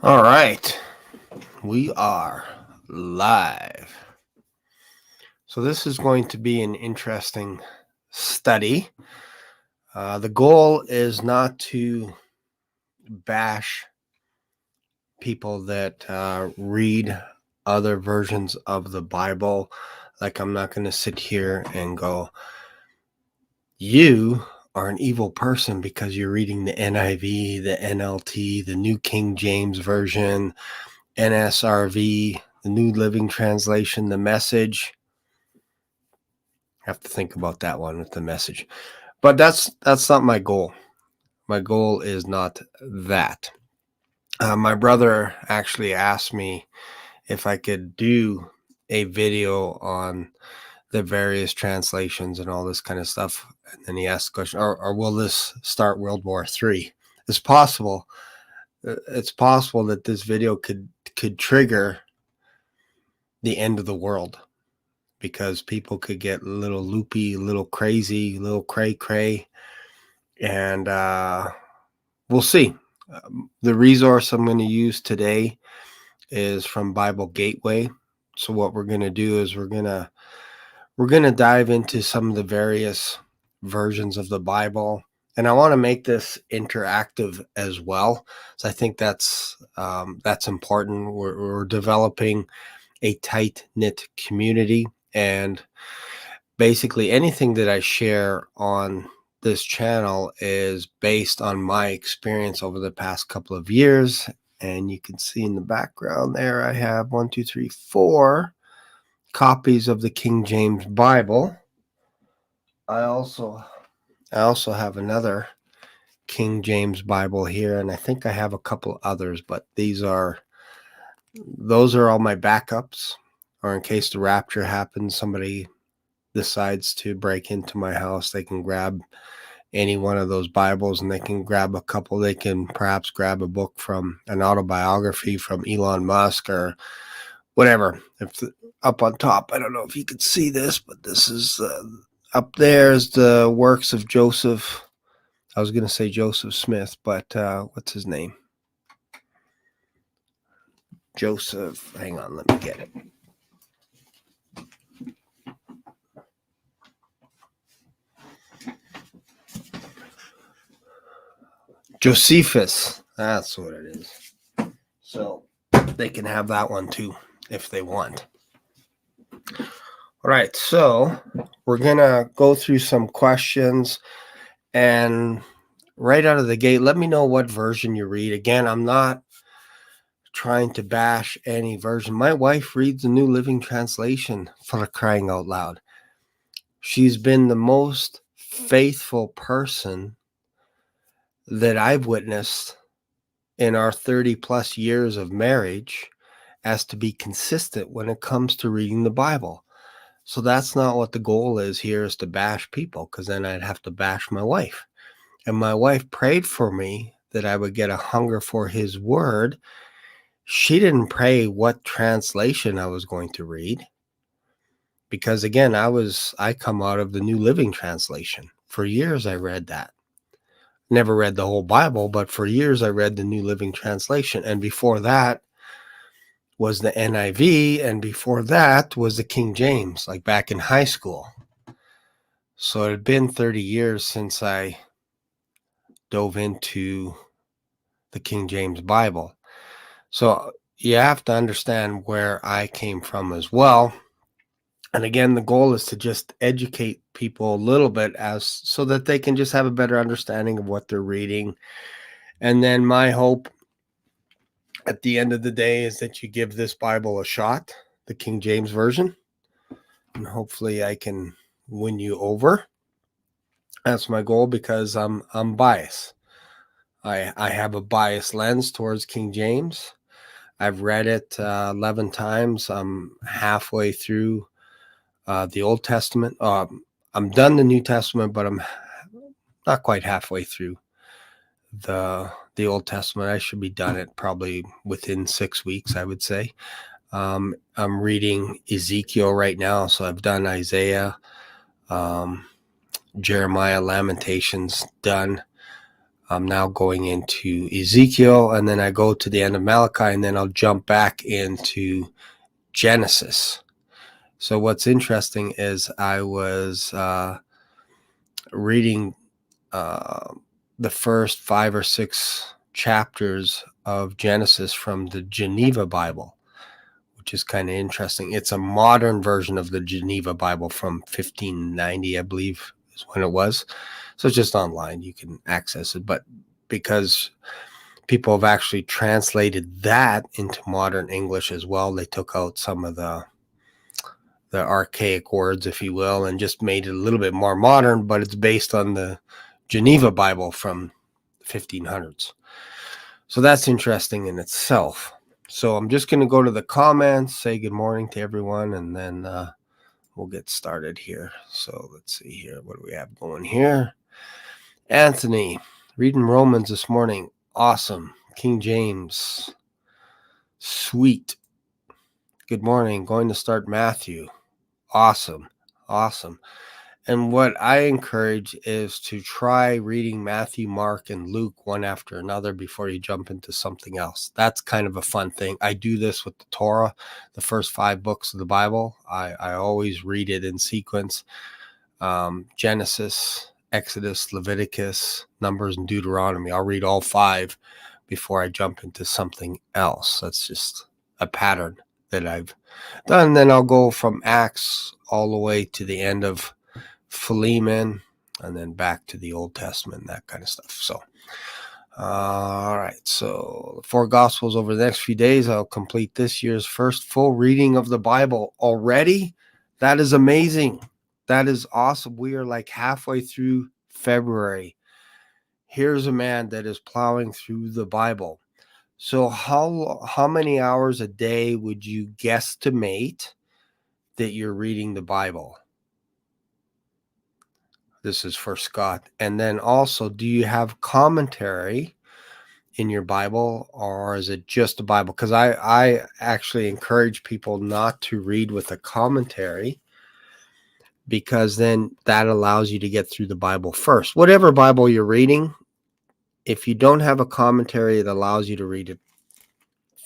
All right, we are live. So, this is going to be an interesting study. The goal is not to bash people that read other versions of the Bible. Like, I'm not going to sit here and go, you are an evil person because you're reading the NIV, the NLT, the New King James Version, NSRV, the New Living Translation, the Message. I have to think about that one with the Message. But that's not my goal. My goal is not that. My brother actually asked me if I could do a video on the various translations and all this kind of stuff. And then he asked the question, or will this start World War III? It's possible. It's possible that this video could trigger the end of the world, because people could get a little loopy, a little crazy, a little cray-cray. And we'll see. The resource I'm going to use today is from Bible Gateway. So what we're going to do is we're going to dive into some of the various versions of the Bible. And I want to make this interactive as well. So I think that's important. We're developing a tight-knit community, and basically anything that I share on this channel is based on my experience over the past couple of years. And you can see in the background there, I have 4 copies of the Kng James Bible. I also have another Kng James Bible here, and I think I have a couple others, but those are all my backups, or in case the rapture happens, somebody decides to break into my house, they can grab any one of those Bibles, and they can grab a couple. They can perhaps grab a book from an autobiography from Elon Musk or whatever. Up on top, I don't know if you can see this, but this is up there is the works of Joseph. I was going to say Joseph Smith, but what's his name? Joseph. Hang on, let me get it. Josephus. That's what it is. So they can have that one too if they want. All right, so we're going to go through some questions, and right out of the gate, let me know what version you read. Again, I'm not trying to bash any version. My wife reads the New Living Translation, for crying out loud. She's been the most faithful person that I've witnessed in our 30 plus years of marriage as to be consistent when it comes to reading the Bible. So that's not what the goal is here, is to bash people, because then I'd have to bash my wife. And my wife prayed for me that I would get a hunger for his word. She didn't pray what translation I was going to read, because again, I come out of the New Living Translation. For years I read that. Never read the whole Bible, but for years I read the New Living Translation. And before that was the NIV, and before that was the King James, like back in high school. So it had been 30 years since I dove into the King James Bible. So you have to understand where I came from as well. And again, the goal is to just educate people a little bit so that they can just have a better understanding of what they're reading. And then my hope at the end of the day is that you give this Bible a shot, the King James Version, and hopefully I can win you over. That's my goal, because I'm biased. I have a biased lens towards King James. I've read it 11 times. I'm halfway through the Old Testament. I'm done the New Testament, but I'm not quite halfway through the Old Testament. I should be done it probably within 6 weeks, I would say. I'm reading Ezekiel right now, so I've done Isaiah, Jeremiah, Lamentations done. I'm now going into Ezekiel, and then I go to the end of Malachi, and then I'll jump back into Genesis. So what's interesting is I was reading the first 5 or 6 chapters of Genesis from the Geneva Bible, which is kind of interesting. It's a modern version of the Geneva Bible from 1590, I believe is when it was. So it's just online. You can access it. But because people have actually translated that into modern English as well, they took out some of the archaic words, if you will, and just made it a little bit more modern, but it's based on the Geneva Bible from the 1500s. So that's interesting in itself. So I'm just going to go to the comments, say good morning to everyone, and then we'll get started here. So let's see here. What do we have going here? Anthony, reading Romans this morning. Awesome. King James. Sweet. Good morning. Going to start Matthew. Awesome. And what I encourage is to try reading Matthew, Mark, and Luke one after another before you jump into something else. That's kind of a fun thing. I do this with the Torah, the first 5 books of the Bible. I always read it in sequence. Genesis, Exodus, Leviticus, Numbers, and Deuteronomy. I'll read all 5 before I jump into something else. That's just a pattern that I've done. Then I'll go from Acts all the way to the end of Philemon, and then back to the Old Testament, that kind of stuff. So, all right. So, 4 Gospels over the next few days. I'll complete this year's first full reading of the Bible already. That is amazing. That is awesome. We are like halfway through February. Here's a man that is plowing through the Bible. So how many hours a day would you guesstimate that you're reading the Bible? This is for Scott. And then also, do you have commentary in your Bible, or is it just a Bible? Because I actually encourage people not to read with a commentary, because then that allows you to get through the Bible first. Whatever Bible you're reading, if you don't have a commentary, it allows you to read it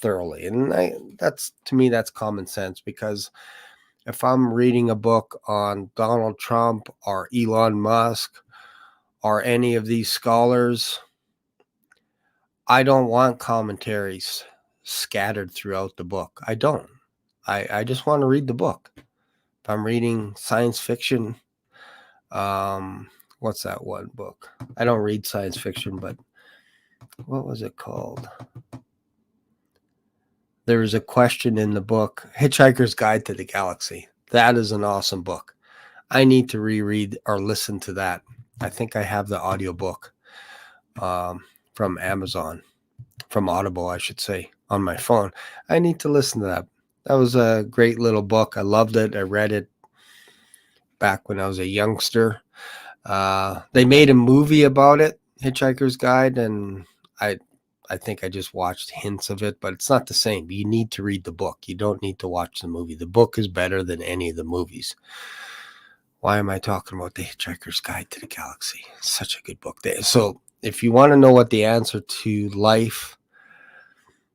thoroughly. And that's, to me, that's common sense, because if I'm reading a book on Donald Trump or Elon Musk or any of these scholars, I don't want commentaries scattered throughout the book. I don't. I just want to read the book. If I'm reading science fiction, what's that one book? I don't read science fiction, but what was it called? There was a question in the book, Hitchhiker's Guide to the Galaxy. That is an awesome book. I need to reread or listen to that. I think I have the audiobook from Amazon, from Audible, I should say, on my phone. I need to listen to that. That was a great little book. I loved it. I read it back when I was a youngster. They made a movie about it, Hitchhiker's Guide, and I think I just watched hints of it, but it's not the same. You need to read the book. You don't need to watch the movie. The book is better than any of the movies. Why am I talking about The Hitchhiker's Guide to the Galaxy? It's such a good book. So if you want to know what the answer to life,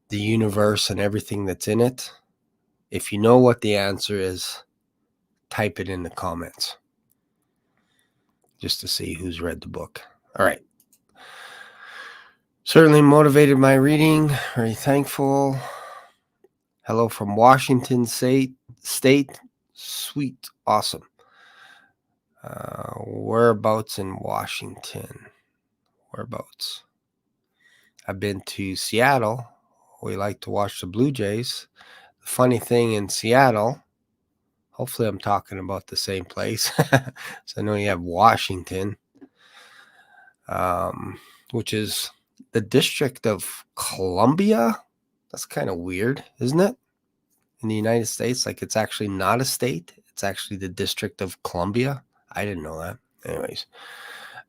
the universe, and everything that's in it, if you know what the answer is, type it in the comments just to see who's read the book. All right. Certainly motivated my reading. Very thankful. Hello from Washington State. Sweet. Awesome. Whereabouts in Washington? Whereabouts? I've been to Seattle. We like to watch the Blue Jays. The funny thing in Seattle, hopefully I'm talking about the same place. So I know you have Washington, which is the District of Columbia. That's kind of weird, isn't it? In the United States, like, it's actually not a state. It's actually the District of Columbia. I didn't know that. Anyways,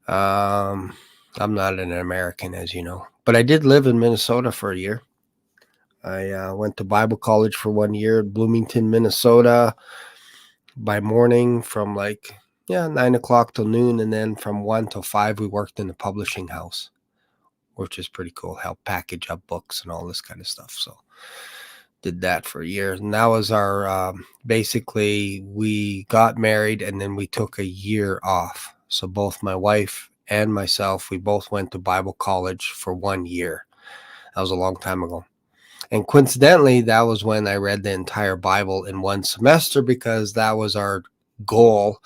I'm not an American, as you know, but I did live in Minnesota for a year. I went to Bible college for 1 year in Bloomington, Minnesota, by morning from 9 o'clock till noon. And then from 1 till 5, we worked in the publishing house. which is pretty cool. Help package up books and all this kind of stuff. So did that for a year. And that was our, basically we got married and then we took a year off. So both my wife and myself, we both went to Bible college for 1 year. That was a long time ago. And coincidentally, that was when I read the entire Bible in one semester, because that was our goal,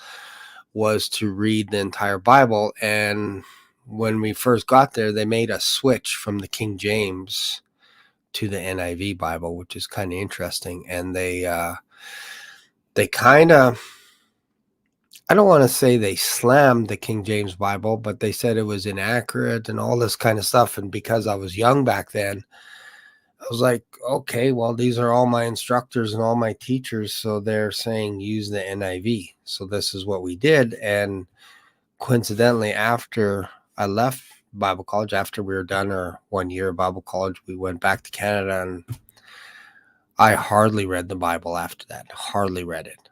was to read the entire Bible. And when we first got there, they made us switch from the King James to the NIV Bible, which is kind of interesting. And they kind of, I don't want to say they slammed the King James Bible, but they said it was inaccurate and all this kind of stuff. And because I was young back then, I was like, okay, well, these are all my instructors and all my teachers, so they're saying use the NIV. So this is what we did. And coincidentally, after I left Bible college, after we were done our 1 year of Bible college, we went back to Canada, and I hardly read the Bible after that. Hardly read it.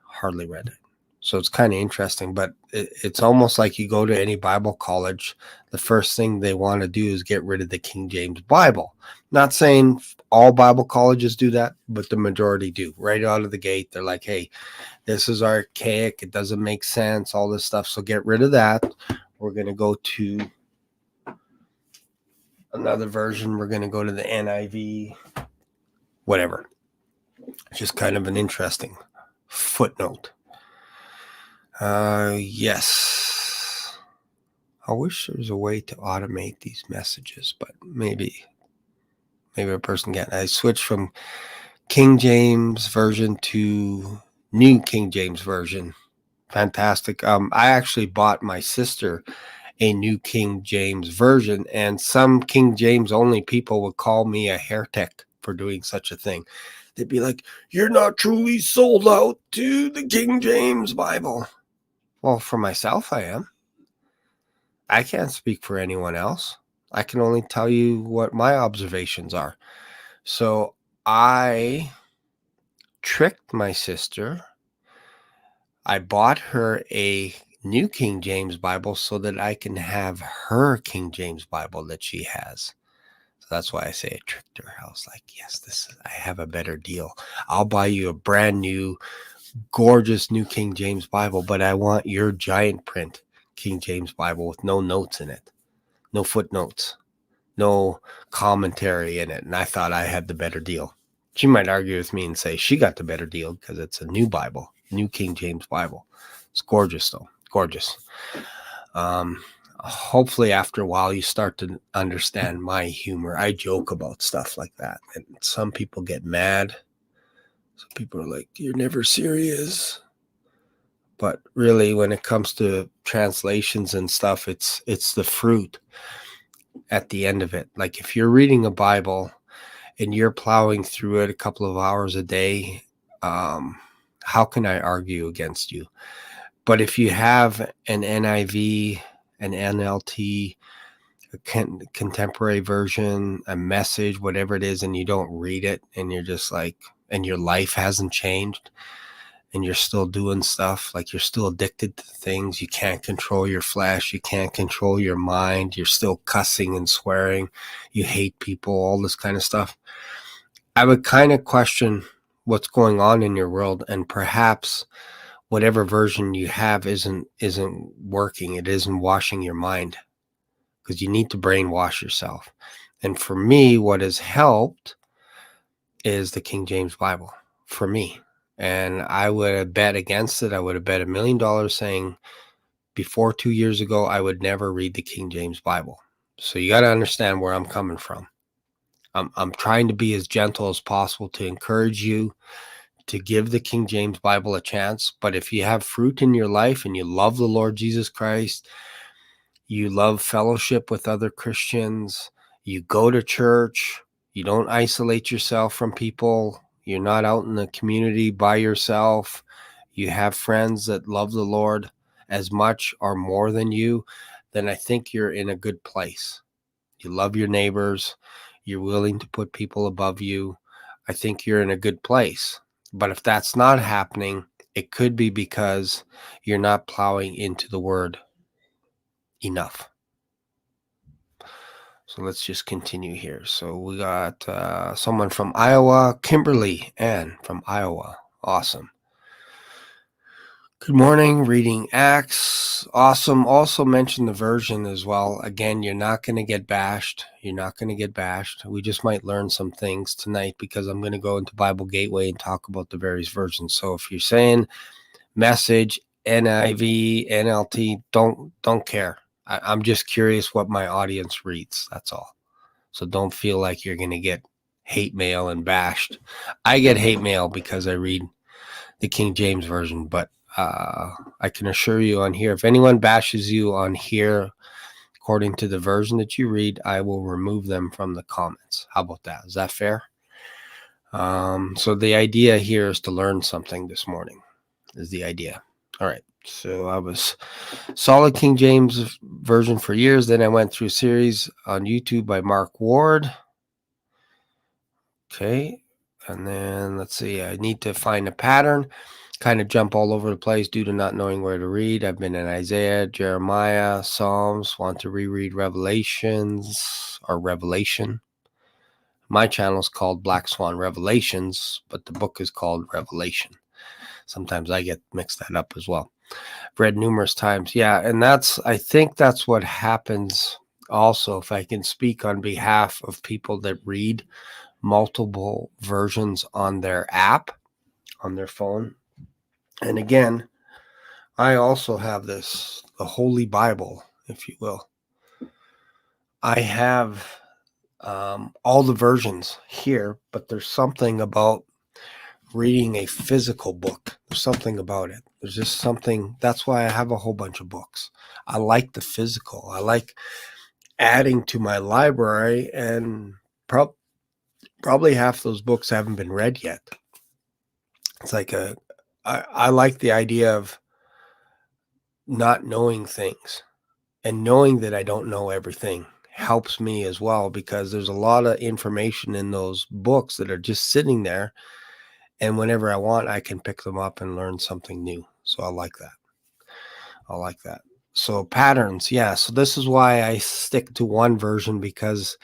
So it's kind of interesting, but it's almost like you go to any Bible college, the first thing they want to do is get rid of the King James Bible. Not saying all Bible colleges do that, but the majority do. Right out of the gate, they're like, hey, this is archaic. It doesn't make sense, all this stuff. So get rid of that. We're going to go to another version. We're going to go to the NIV, whatever. It's just kind of an interesting footnote. Yes. I wish there was a way to automate these messages, but maybe a person can. I switched from King James version to New King James version. Fantastic. I actually bought my sister a New King James version, and some King James only people would call me a heretic for doing such a thing. They'd be like, you're not truly sold out to the King James Bible. Well, for myself, I am. I can't speak for anyone else. I can only tell you what my observations are. So I tricked my sister. I bought her a New King James Bible so that I can have her King James Bible that she has. So that's why I say I tricked her. I was like, yes, I have a better deal. I'll buy you a brand new, gorgeous New King James Bible, but I want your giant print King James Bible with no notes in it, no footnotes, no commentary in it. And I thought I had the better deal. She might argue with me and say she got the better deal because it's a new Bible, New King James Bible. It's gorgeous, though. Gorgeous. Hopefully after a while you start to understand my humor. I joke about stuff like that, and some people get mad. Some people are like, you're never serious. But really, when it comes to translations and stuff, it's the fruit at the end of it. Like if you're reading a Bible and you're plowing through it a couple of hours a day, how can I argue against you? But if you have an NIV, an NLT, a contemporary version, a message, whatever it is, and you don't read it, and you're just like, and your life hasn't changed, and you're still doing stuff, like you're still addicted to things, you can't control your flesh, you can't control your mind, you're still cussing and swearing, you hate people, all this kind of stuff, I would kind of question what's going on in your world, and perhaps whatever version you have isn't working. It isn't washing your mind, because you need to brainwash yourself. And for me, what has helped is the King James Bible for me. And I would have bet against it. I would have bet $1 million saying before 2 years ago, I would never read the King James Bible. So you got to understand where I'm coming from. I'm trying to be as gentle as possible to encourage you to give the King James Bible a chance. But if you have fruit in your life and you love the Lord Jesus Christ, you love fellowship with other Christians, you go to church, you don't isolate yourself from people, you're not out in the community by yourself, you have friends that love the Lord as much or more than you, then I think you're in a good place. You love your neighbors, you're willing to put people above you. I think you're in a good place. But if that's not happening, it could be because you're not plowing into the word enough. So let's just continue here. So we got someone from Iowa, Kimberly Ann from Iowa. Awesome. Good morning, reading Acts. Awesome. Also mention the version as well. Again, you're not going to get bashed. You're not going to get bashed. We just might learn some things tonight because I'm going to go into Bible Gateway and talk about the various versions. So if you're saying Message, NIV, NLT, don't care. I'm just curious what my audience reads. That's all. So don't feel like you're going to get hate mail and bashed. I get hate mail because I read the King James Version, but I can assure you on here, if anyone bashes you on here, according to the version that you read, I will remove them from the comments. How about that? Is that fair? So the idea here is to learn something this morning, is the idea. All right. So I was solid King James Version for years. Then I went through a series on YouTube by Mark Ward. Okay. And then let's see, I need to find a pattern. Kind of jump all over the place due to not knowing where to read. I've been in Isaiah, Jeremiah, Psalms, want to reread Revelations or Revelation. My channel is called Black Swan Revelations, but the book is called Revelation. Sometimes I get mixed that up as well. I've read numerous times. Yeah, and I think that's what happens also, if I can speak on behalf of people that read multiple versions on their app, on their phone. And again, I also have the Holy Bible, if you will. I have all the versions here, but there's something about reading a physical book. There's something about it. There's just something. That's why I have a whole bunch of books. I like the physical. I like adding to my library, and probably half those books haven't been read yet. It's like I like the idea of not knowing things, and knowing that I don't know everything helps me as well, because there's a lot of information in those books that are just sitting there, and whenever I want, I can pick them up and learn something new. So I like that. So patterns, yeah. So this is why I stick to one version, because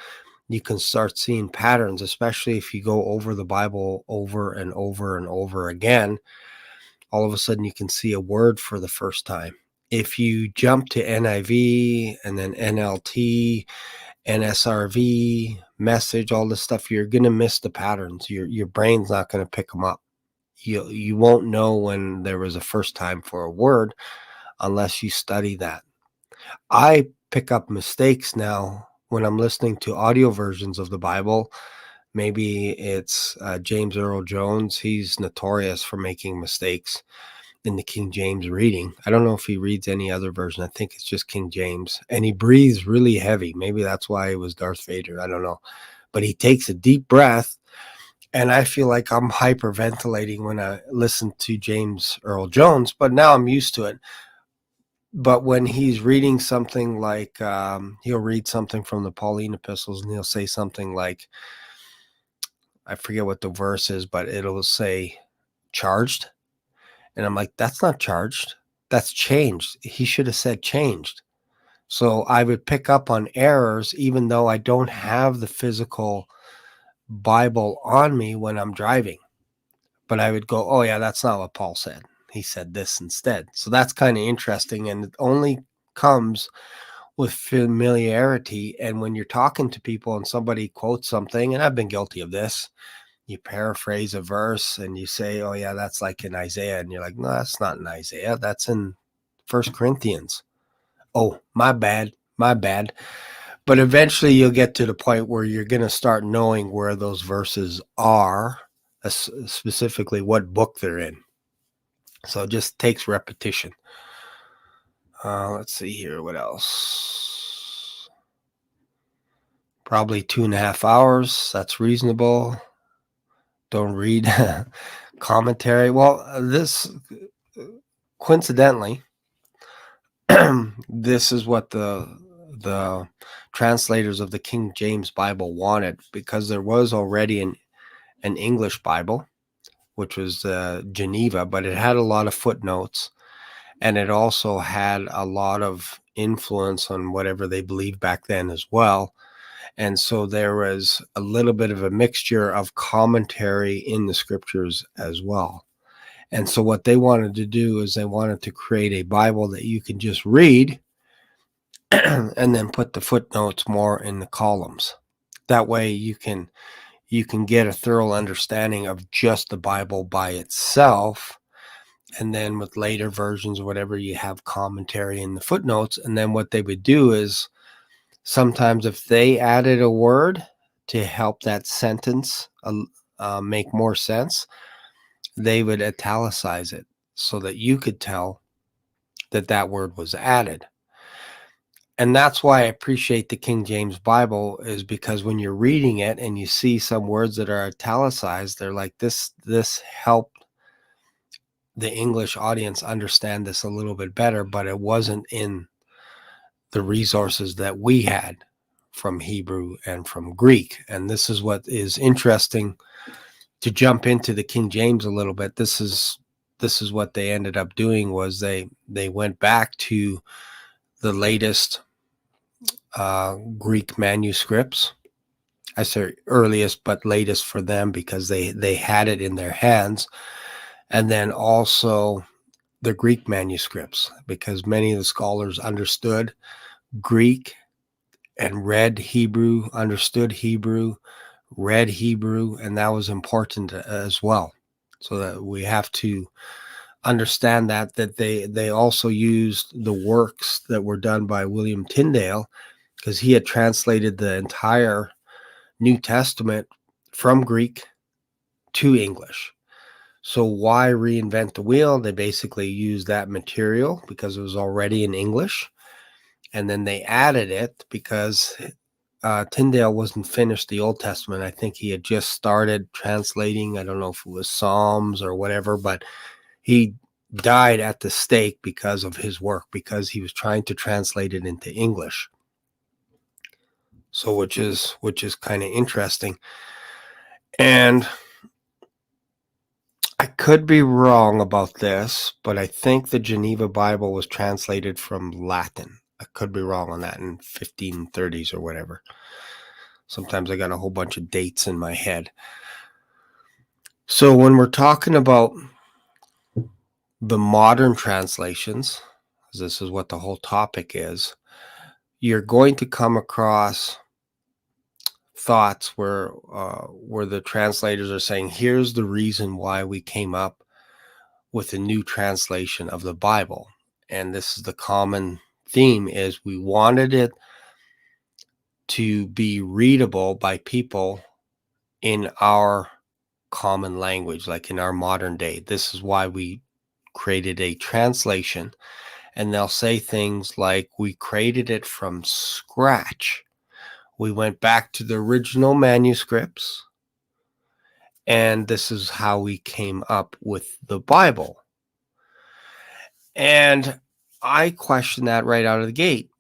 you can start seeing patterns, especially if you go over the Bible over and over and over again. All of a sudden you can see a word for the first time. If you jump to NIV and then NLT, NSRV, Message, all this stuff, you're going to miss the patterns. Your brain's not going to pick them up. You won't know when there was a first time for a word unless you study that. I pick up mistakes now when I'm listening to audio versions of the Bible. Maybe it's James Earl Jones. He's notorious for making mistakes in the King James reading. I don't know if he reads any other version. I think it's just King James. And he breathes really heavy. Maybe that's why he was Darth Vader. I don't know. But he takes a deep breath. And I feel like I'm hyperventilating when I listen to James Earl Jones. But now I'm used to it. But when he's reading something like, he'll read something from the Pauline epistles, and he'll say something like, I forget what the verse is, but it'll say charged. And I'm like, that's not charged. That's changed. He should have said changed. So I would pick up on errors, even though I don't have the physical Bible on me when I'm driving. But I would go, oh, yeah, that's not what Paul said. He said this instead. So that's kind of interesting. And it only comes with familiarity. And when you're talking to people and somebody quotes something, and I've been guilty of this, you paraphrase a verse and you say, oh, yeah, that's like in Isaiah. And you're like, no, that's not in Isaiah. That's in 1 Corinthians. Oh, my bad. But eventually you'll get to the point where you're going to start knowing where those verses are, specifically what book they're in. So it just takes repetition. Let's see here. What else? Probably 2.5 hours. That's reasonable. Don't read commentary. Well, this coincidentally, this is what the translators of the King James Bible wanted, because there was already an English Bible, which was Geneva, but it had a lot of footnotes, and it also had a lot of influence on whatever they believed back then as well. And so there was a little bit of a mixture of commentary in the scriptures as well. And so what they wanted to do is they wanted to create a Bible that you can just read and then put the footnotes more in the columns. That way you can get a thorough understanding of just the Bible by itself. And then with later versions or whatever, you have commentary in the footnotes. And then what they would do is sometimes if they added a word to help that sentence make more sense, they would italicize it so that you could tell that that word was added. And that's why I appreciate the King James Bible, is because when you're reading it and you see some words that are italicized, they're like, this helped the English audience understand this a little bit better, but it wasn't in the resources that we had from Hebrew and from Greek. And this is what is interesting, to jump into the King James a little bit. This is what they ended up doing, was they went back to the latest Greek manuscripts. I say earliest, but latest for them because they had it in their hands. And then also the Greek manuscripts, because many of the scholars understood Greek and read Hebrew, understood Hebrew, read Hebrew, and that was important as well. So that we have to understand that they also used the works that were done by William Tyndale, because he had translated the entire New Testament from Greek to English. So why reinvent the wheel? They basically used that material because it was already in English, and then they added it because Tyndale wasn't finished the Old Testament. I think he had just started translating. I don't know if it was Psalms or whatever, but he died at the stake because of his work, because he was trying to translate it into English. So which is kind of interesting. And I could be wrong about this, but I think the Geneva Bible was translated from Latin. I could be wrong on that, in 1530s or whatever. Sometimes I got a whole bunch of dates in my head. So when we're talking about the modern translations, this is what the whole topic is, you're going to come across thoughts where the translators are saying, here's the reason why we came up with a new translation of the Bible. And this is the common theme, is we wanted it to be readable by people in our common language, like in our modern day. This is why we created a translation. And they'll say things like, we created it from scratch. We went back to the original manuscripts, and this is how we came up with the Bible. And I question that right out of the gate.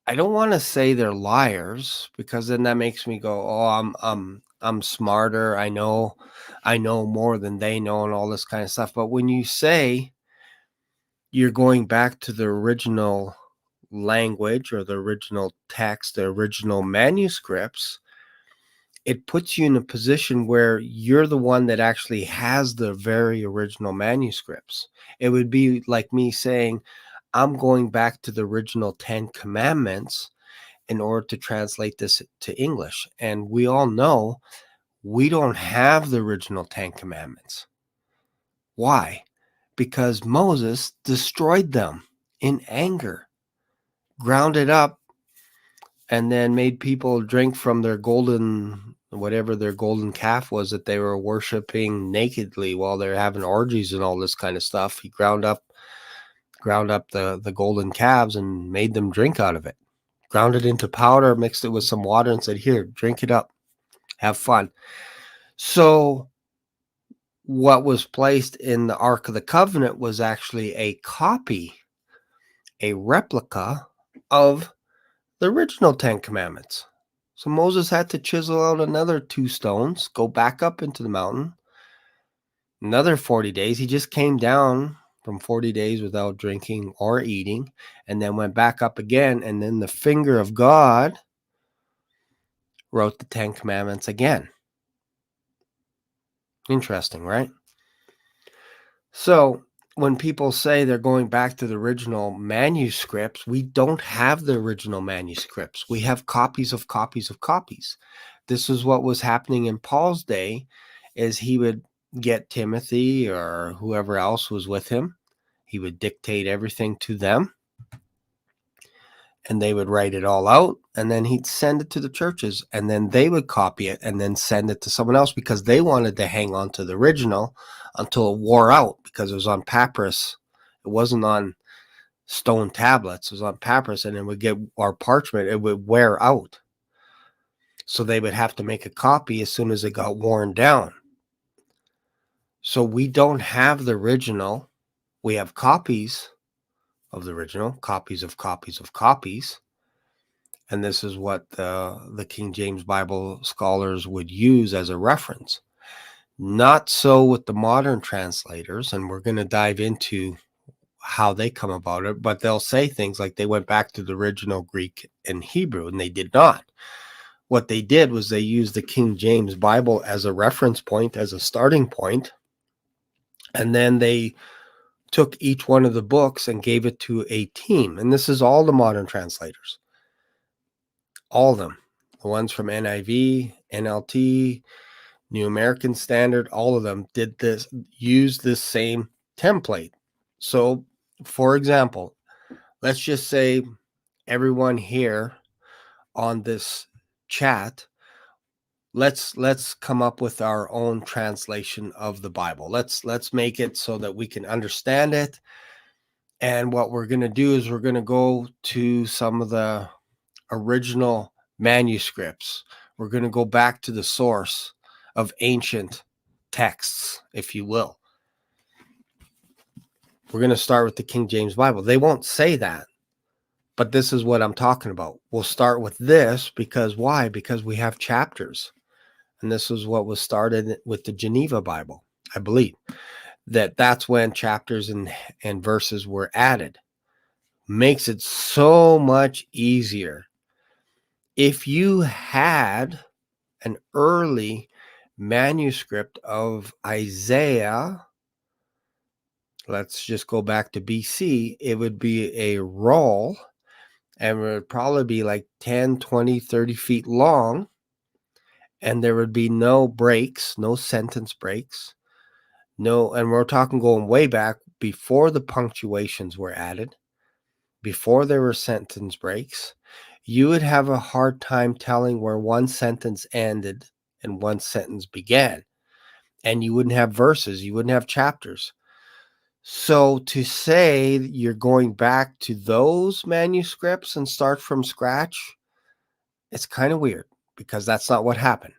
I don't want to say they're liars, because then that makes me go, oh, I'm smarter. I know more than they know and all this kind of stuff. But when you say you're going back to the original language or the original text, the original manuscripts, it puts you in a position where you're the one that actually has the very original manuscripts. It would be like me saying, I'm going back to the original 10 commandments in order to translate this to English. And we all know we don't have the original 10 commandments. Why? Because Moses destroyed them in anger, ground it up, and then made people drink from their golden, whatever their golden calf was that they were worshiping nakedly while they're having orgies and all this kind of stuff. He ground up the golden calves and made them drink out of it. Ground it into powder, mixed it with some water, and said, here, drink it up. Have fun. So what was placed in the Ark of the Covenant was actually a copy, a replica of the original 10 commandments. So Moses had to chisel out another 2 stones, go back up into the mountain, another 40 days. He just came down from 40 days without drinking or eating, and then went back up again. And then the finger of God wrote the Ten Commandments again. Interesting, right? So when people say they're going back to the original manuscripts, we don't have the original manuscripts. We have copies of copies of copies. This is what was happening in Paul's day, is he would get Timothy or whoever else was with him. He would dictate everything to them, and they would write it all out, and then he'd send it to the churches, and then they would copy it and then send it to someone else because they wanted to hang on to the original until it wore out, because it was on papyrus. It wasn't on stone tablets. It was on papyrus, and then we get our parchment. It would wear out. So they would have to make a copy as soon as it got worn down. So we don't have the original. We have copies of the original, copies of copies of copies. And this is what the King James Bible scholars would use as a reference. Not so with the modern translators, and we're going to dive into how they come about it, but they'll say things like they went back to the original Greek and Hebrew, and they did not. What they did was they used the King James Bible as a reference point, as a starting point, and then they took each one of the books and gave it to a team. And this is all the modern translators. All of them. The ones from NIV, NLT, New American Standard, all of them did this, used this same template. So, for example, let's just say everyone here on this chat, let's come up with our own translation of the Bible. Let's make it so that we can understand it. And what we're going to do is we're going to go to some of the original manuscripts. We're going to go back to the source of ancient texts, if you will. We're going to start with the King James Bible. They won't say that, but this is what I'm talking about. We'll start with this because why? Because we have chapters. And this is what was started with the Geneva Bible, I believe. That's when chapters and verses were added. Makes it so much easier. If you had an early manuscript of Isaiah, let's just go back to BC, it would be a roll, and it would probably be like 10, 20, 30 feet long, and there would be no breaks, no sentence breaks. No, and we're talking going way back before the punctuations were added, before there were sentence breaks. You would have a hard time telling where one sentence ended and one sentence began. And you wouldn't have verses, you wouldn't have chapters. So to say you're going back to those manuscripts and start from scratch, it's kind of weird because that's not what happened.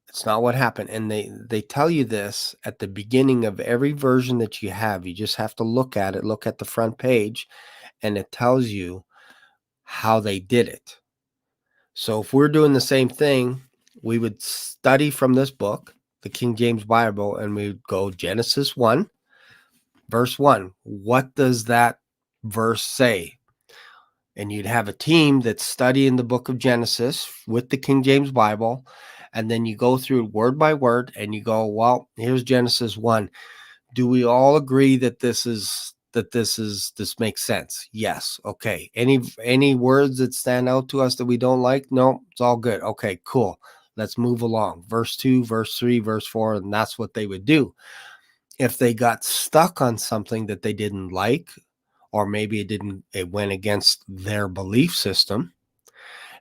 It's not what happened. And they tell you this at the beginning of every version that you have. You just have to look at it, look at the front page, and it tells you how they did it. So if we're doing the same thing, we would study from this book, the King James Bible, and we would go Genesis 1, verse 1. What does that verse say? And you'd have a team that's studying the book of Genesis with the King James Bible. And then you go through word by word and you go, well, here's Genesis 1. Do we all agree that this makes sense? Yes. Okay. Any words that stand out to us that we don't like? No, it's all good. Okay, cool. Let's move along. Verse 2, verse 3, verse 4, and that's what they would do. If they got stuck on something that they didn't like, or maybe it went against their belief system,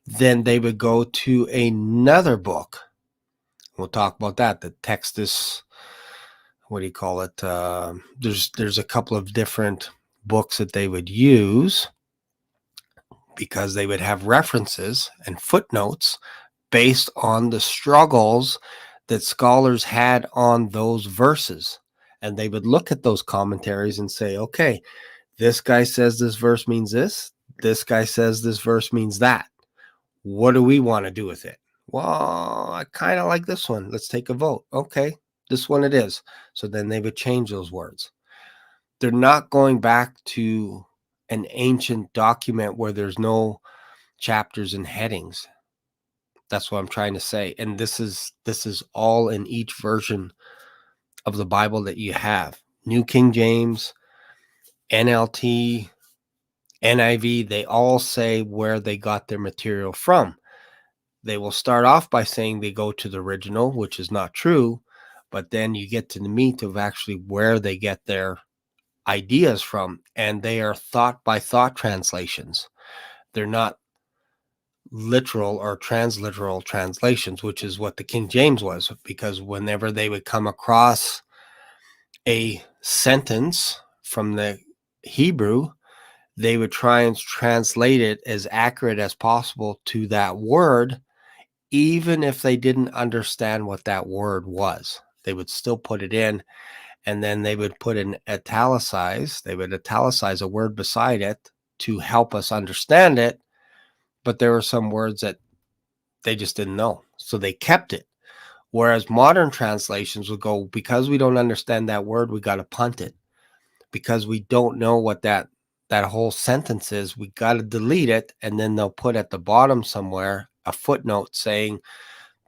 then they would go to another book. We'll talk about that. The Textus, what do you call it? There's a couple of different books that they would use because they would have references and footnotes based on the struggles that scholars had on those verses. And they would look at those commentaries and say, okay, this guy says this verse means this. This guy says this verse means that. What do we want to do with it? Well, I kind of like this one. Let's take a vote. Okay, this one it is. So then they would change those words. They're not going back to an ancient document where there's no chapters and headings. That's what I'm trying to say. And this is all in each version of the Bible that you have. New King James, NLT, NIV, they all say where they got their material from. They will start off by saying they go to the original, which is not true, but then you get to the meat of actually where they get their ideas from, and they are thought by thought translations. They're not literal or transliteral translations, which is what the King James was, because whenever they would come across a sentence from the Hebrew, they would try and translate it as accurate as possible to that word, even if they didn't understand what that word was. They would still put it in, and then they would put in italicize. They would italicize a word beside it to help us understand it, but there were some words that they just didn't know, so they kept it. Whereas modern translations would go, because we don't understand that word, we got to punt it. Because we don't know what that whole sentence is, we got to delete it, and then they'll put at the bottom somewhere a footnote saying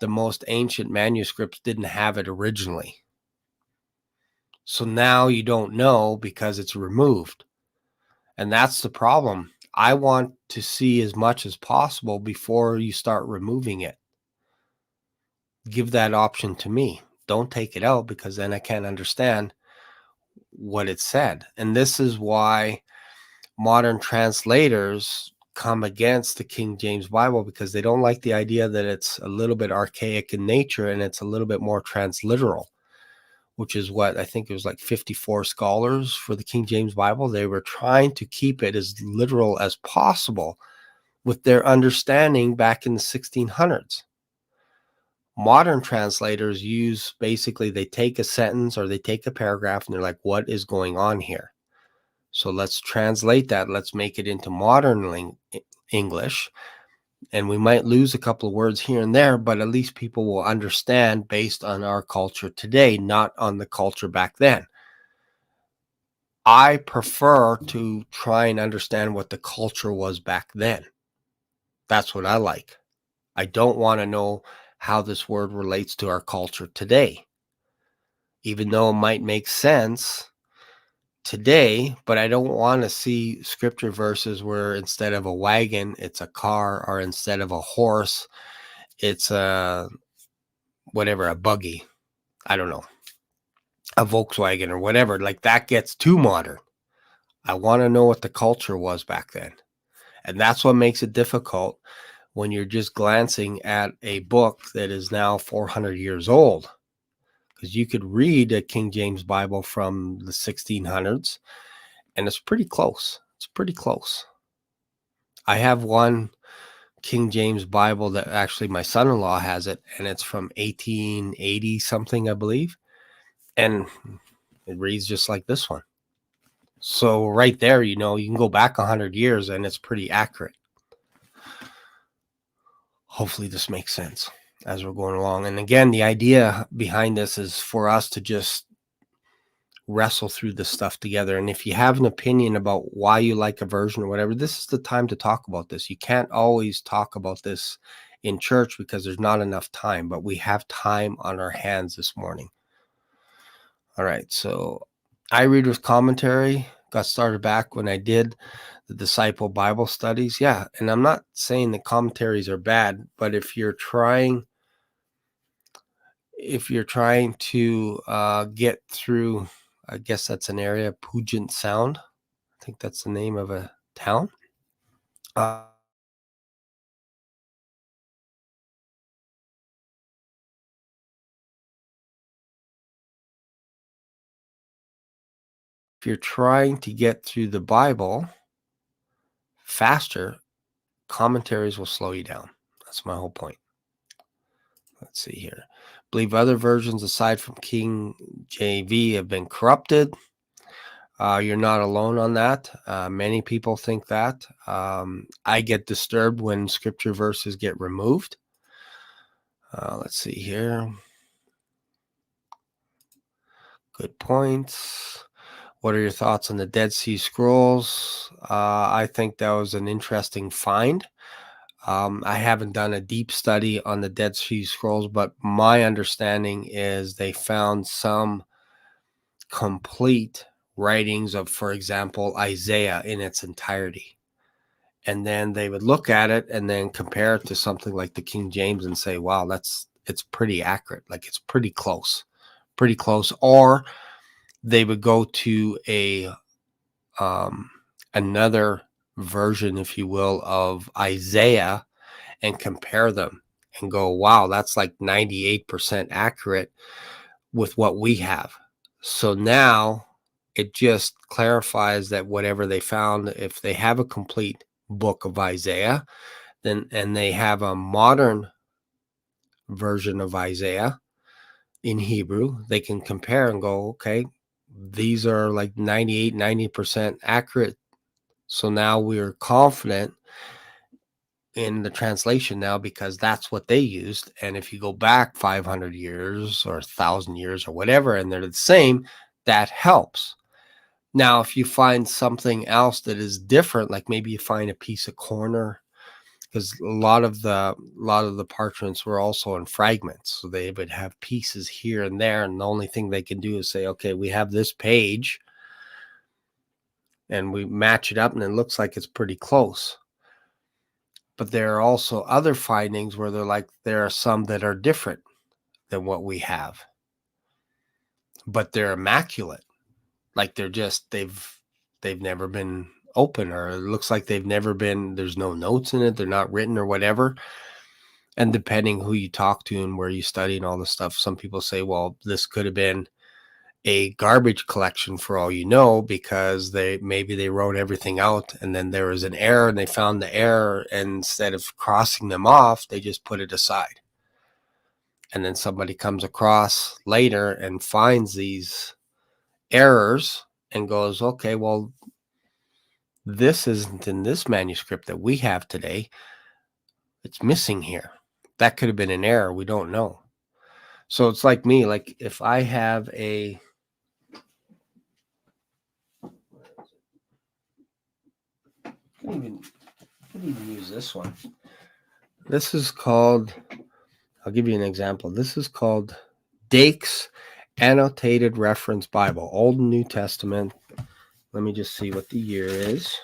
the most ancient manuscripts didn't have it originally. So now you don't know because it's removed. And that's the problem. I want to see as much as possible before you start removing it. Give that option to me. Don't take it out, because then I can't understand what it said. And this is why modern translators come against the King James Bible, because they don't like the idea that it's a little bit archaic in nature and it's a little bit more transliteral, which is what I think it was like 54 scholars for the King James Bible. They were trying to keep it as literal as possible with their understanding back in the 1600s. Modern translators use, basically, they take a sentence or they take a paragraph and they're like, what is going on here? So let's translate that. Let's make it into modern English. And we might lose a couple of words here and there, but at least people will understand based on our culture today, not on the culture back then. I prefer to try and understand what the culture was back then. That's what I like. I don't want to know how this word relates to our culture today, even though it might make sense today, but I don't want to see scripture verses where instead of a wagon, it's a car, or instead of a horse, it's a buggy. I don't know, a Volkswagen or whatever. Like, that gets too modern. I want to know what the culture was back then. And that's what makes it difficult when you're just glancing at a book that is now 400 years old. Because you could read a King James Bible from the 1600s, and it's pretty close. It's pretty close. I have one King James Bible that actually my son-in-law has it, and it's from 1880 something, I believe. And it reads just like this one. So right there, you can go back 100 years and it's pretty accurate. Hopefully this makes sense as we're going along. And again, the idea behind this is for us to just wrestle through this stuff together. And if you have an opinion about why you like a version or whatever, this is the time to talk about this. You can't always talk about this in church because there's not enough time, but we have time on our hands this morning. All right, so I read with commentary. Got started back when I did the disciple Bible studies. Yeah, and I'm not saying the commentaries are bad, but if you're trying to get through, I guess that's an area, Puget Sound. I think that's the name of a town. If you're trying to get through the Bible faster, commentaries will slow you down. That's my whole point. Let's see here. Believe other versions aside from King JV have been corrupted. You're not alone on that. Many people think that. I get disturbed when scripture verses get removed. Let's see here. Good points. What are your thoughts on the Dead Sea Scrolls? I think that was an interesting find. I haven't done a deep study on the Dead Sea Scrolls, but my understanding is they found some complete writings of, for example, Isaiah in its entirety. And then they would look at it and then compare it to something like the King James and say, wow, it's pretty accurate. Like it's pretty close. Or they would go to another version, if you will, of Isaiah and compare them and go, wow, that's like 98% accurate with what we have. So now it just clarifies that whatever they found, if they have a complete book of Isaiah, then and they have a modern version of Isaiah in Hebrew, they can compare and go, okay, these are like 98, 90% accurate. So now we're confident in the translation now because that's what they used. And if you go back 500 years or 1,000 years or whatever, and they're the same, that helps. Now, if you find something else that is different, like maybe you find a piece of corner, because a lot of the parchments were also in fragments, so they would have pieces here and there, and the only thing they can do is say, okay, we have this page, and we match it up, and it looks like it's pretty close. But there are also other findings where they're like, there are some that are different than what we have, but they're immaculate. Like they've never been open, or it looks like they've never been, there's no notes in it, they're not written or whatever. And depending who you talk to and where you study and all this stuff, some people say, well, this could have been a garbage collection for all you know, because maybe they wrote everything out and then there was an error and they found the error, and instead of crossing them off, they just put it aside. And then somebody comes across later and finds these errors and goes, okay, well, this isn't in this manuscript that we have today. It's missing here. That could have been an error. We don't know. So it's like me, like if I have I can even use this one. This is called, I'll give you an example. This is called Dake's Annotated Reference Bible, Old and New Testament. Let me just see what the year is.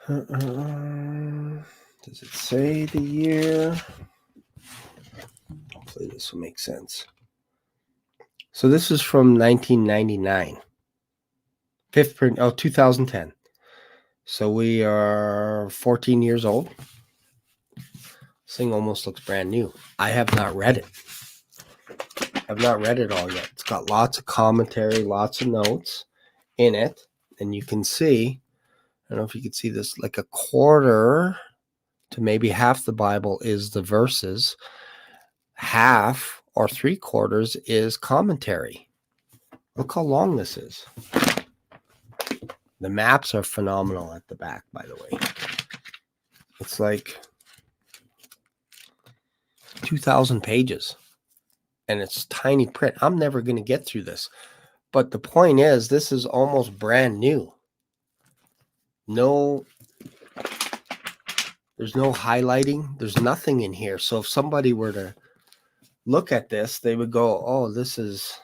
Does it say the year? Hopefully this will make sense. So this is from 1999. Fifth print, 2010. So we are 14 years old. This thing almost looks brand new. I have not read it. I've not read it all yet. It's got lots of commentary, lots of notes in it. And you can see, I don't know if you can see this, like a quarter to maybe half the Bible is the verses. Half or 3/4 is commentary. Look how long this is. The maps are phenomenal at the back, by the way. It's like 2,000 pages. And it's tiny print. I'm never going to get through this. But the point is, this is almost brand new. There's no highlighting. There's nothing in here. So if somebody were to look at this, they would go, oh, this is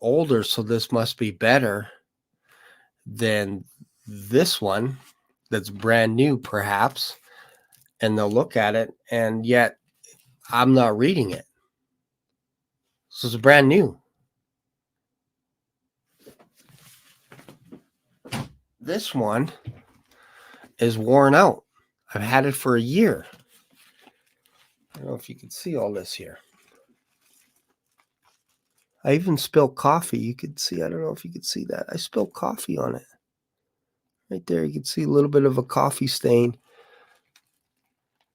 older, so this must be better than this one that's brand new, perhaps. And they'll look at it, and yet I'm not reading it. So it's brand new. This one is worn out. I've had it for a year. I don't know if you can see all this here. I even spilled coffee. You could see, I don't know if you could see that. I spilled coffee on it. Right there, you can see a little bit of a coffee stain.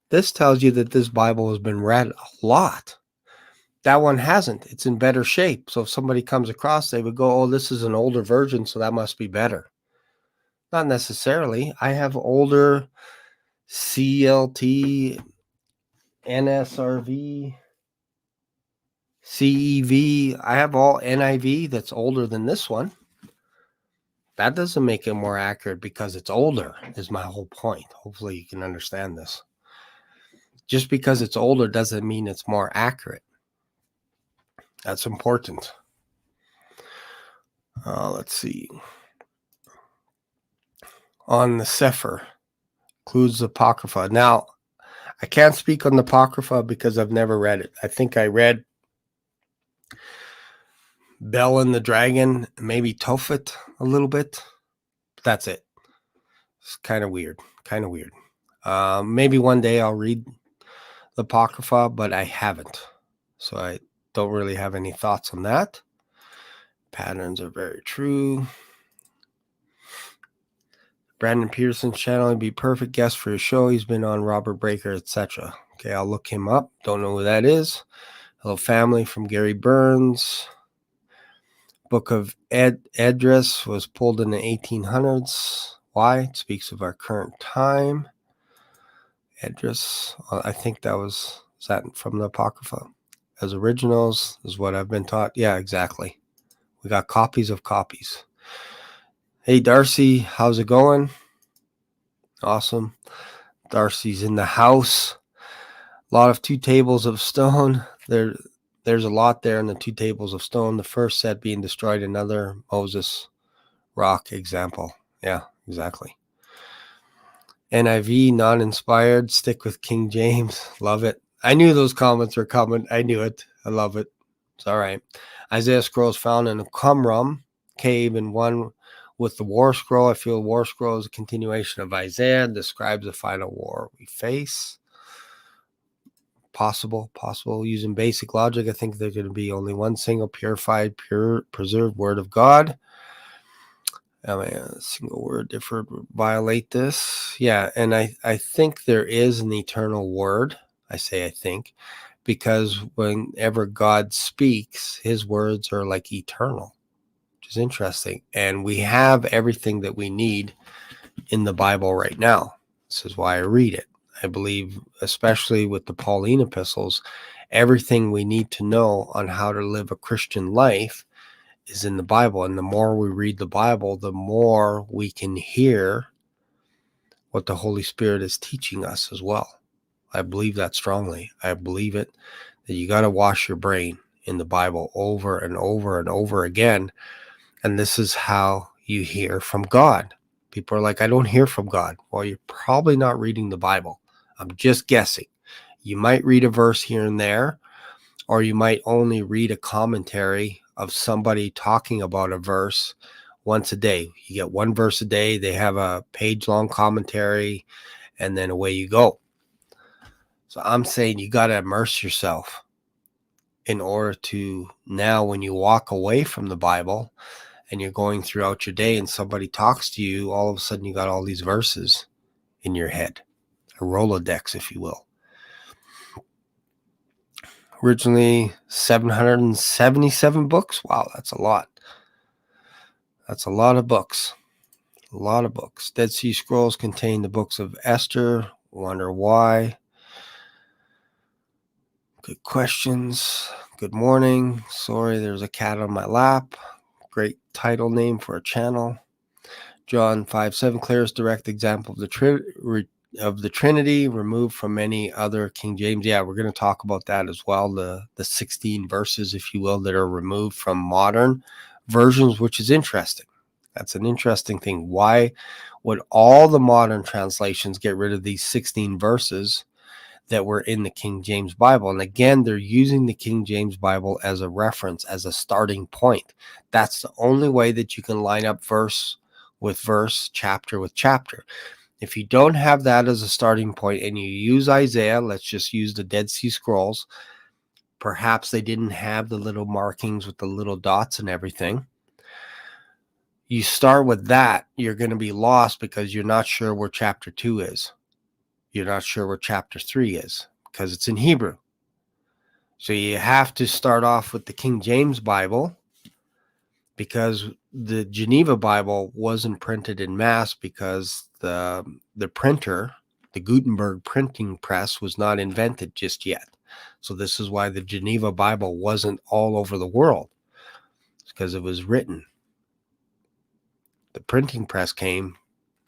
This tells you that this Bible has been read a lot. That one hasn't. It's in better shape. So if somebody comes across, they would go, oh, this is an older version, so that must be better. Not necessarily. I have older CLT, NSRV, CEV. I have all NIV that's older than this one. That doesn't make it more accurate because it's older, is my whole point. Hopefully you can understand this. Just because it's older doesn't mean it's more accurate. That's important. Let's see. On the Sefer, includes the Apocrypha. Now, I can't speak on the Apocrypha because I've never read it. I think I read Bell and the Dragon, maybe Tophet a little bit. But that's it. It's kind of weird. Maybe one day I'll read the Apocrypha, but I haven't. So I don't really have any thoughts on that. Patterns are very true. Brandon Peterson's channel would be perfect guest for his show. He's been on Robert Breaker, etc. Okay, I'll look him up. Don't know who that is. Hello, family from Gary Burns. Book of Esdras was pulled in the 1800s. Why? It speaks of our current time. Esdras, I think is that from the Apocrypha? As originals is what I've been taught. Yeah, exactly. We got copies of copies. Hey, Darcy, how's it going? Awesome. Darcy's in the house. A lot of 2 tables of stone. There's a lot there in the 2 tables of stone. The first set being destroyed, another Moses rock example. Yeah, exactly. NIV, non-inspired. Stick with King James. Love it. I knew those comments were coming. I knew it. I love it. It's all right. Isaiah scrolls found in a Qumran cave and one with the war scroll. I feel war scroll is a continuation of Isaiah and describes the final war we face. Possible. Using basic logic, I think there's going to be only one single purified, preserved word of God. I mean, a single word differed would violate this. Yeah, and I think there is an eternal word. I say I think, because whenever God speaks, his words are like eternal, which is interesting. And we have everything that we need in the Bible right now. This is why I read it. I believe, especially with the Pauline epistles, everything we need to know on how to live a Christian life is in the Bible. And the more we read the Bible, the more we can hear what the Holy Spirit is teaching us as well. I believe that strongly. I believe it, that you got to wash your brain in the Bible over and over and over again. And this is how you hear from God. People are like, I don't hear from God. Well, you're probably not reading the Bible. I'm just guessing. You might read a verse here and there, or you might only read a commentary of somebody talking about a verse once a day. You get one verse a day. They have a page-long commentary, and then away you go. So I'm saying you got to immerse yourself in order to now, when you walk away from the Bible and you're going throughout your day and somebody talks to you, all of a sudden you got all these verses in your head, a Rolodex, if you will. Originally 777 books. Wow, that's a lot. That's a lot of books. A lot of books. Dead Sea Scrolls contain the books of Esther. Wonder why. Good questions. Good morning. Sorry, there's a cat on my lap. Great title name for a channel. John 5:7, clearest direct example of the Trinity, removed from any other King James. Yeah, we're going to talk about that as well. The 16 verses, if you will, that are removed from modern versions, which is interesting. That's an interesting thing. Why would all the modern translations get rid of these 16 verses that were in the King James Bible? And again, they're using the King James Bible as a reference, as a starting point. That's the only way that you can line up verse with verse, chapter with chapter. If you don't have that as a starting point and you use Isaiah, let's just use the Dead Sea Scrolls. Perhaps they didn't have the little markings with the little dots and everything. You start with that, you're going to be lost because you're not sure where chapter 2 is. You're not sure where chapter 3 is because it's in Hebrew. So you have to start off with the King James Bible, because the Geneva Bible wasn't printed in mass because the printer, the Gutenberg printing press, was not invented just yet. So this is why the Geneva Bible wasn't all over the world. It's because it was written The printing press came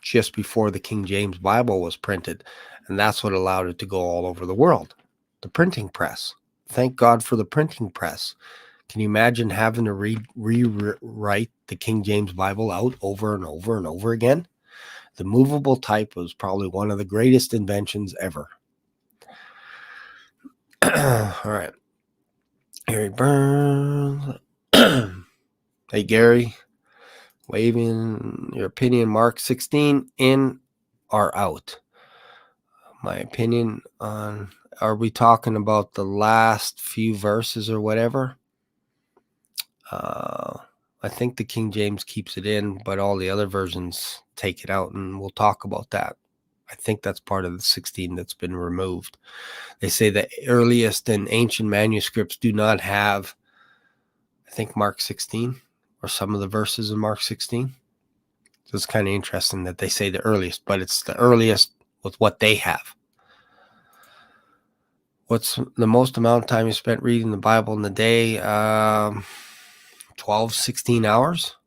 just before the King James Bible was printed, and that's what allowed it to go all over the world. The printing press. Thank God for the printing press. Can you imagine having to rewrite the King James Bible out over and over and over again? The movable type was probably one of the greatest inventions ever. All right. Gary Burns. Hey, Gary. Waving your opinion. Mark 16, in or out? My opinion on, are we talking about the last few verses or whatever? I think the King James keeps it in, but all the other versions take it out, and we'll talk about that. I think that's part of the 16 that's been removed. They say the earliest and ancient manuscripts do not have, I think, Mark 16 or some of the verses in Mark 16. So it's kind of interesting that they say the earliest, but it's the earliest with what they have. What's the most amount of time you spent reading the Bible in the day? 12, 16 hours.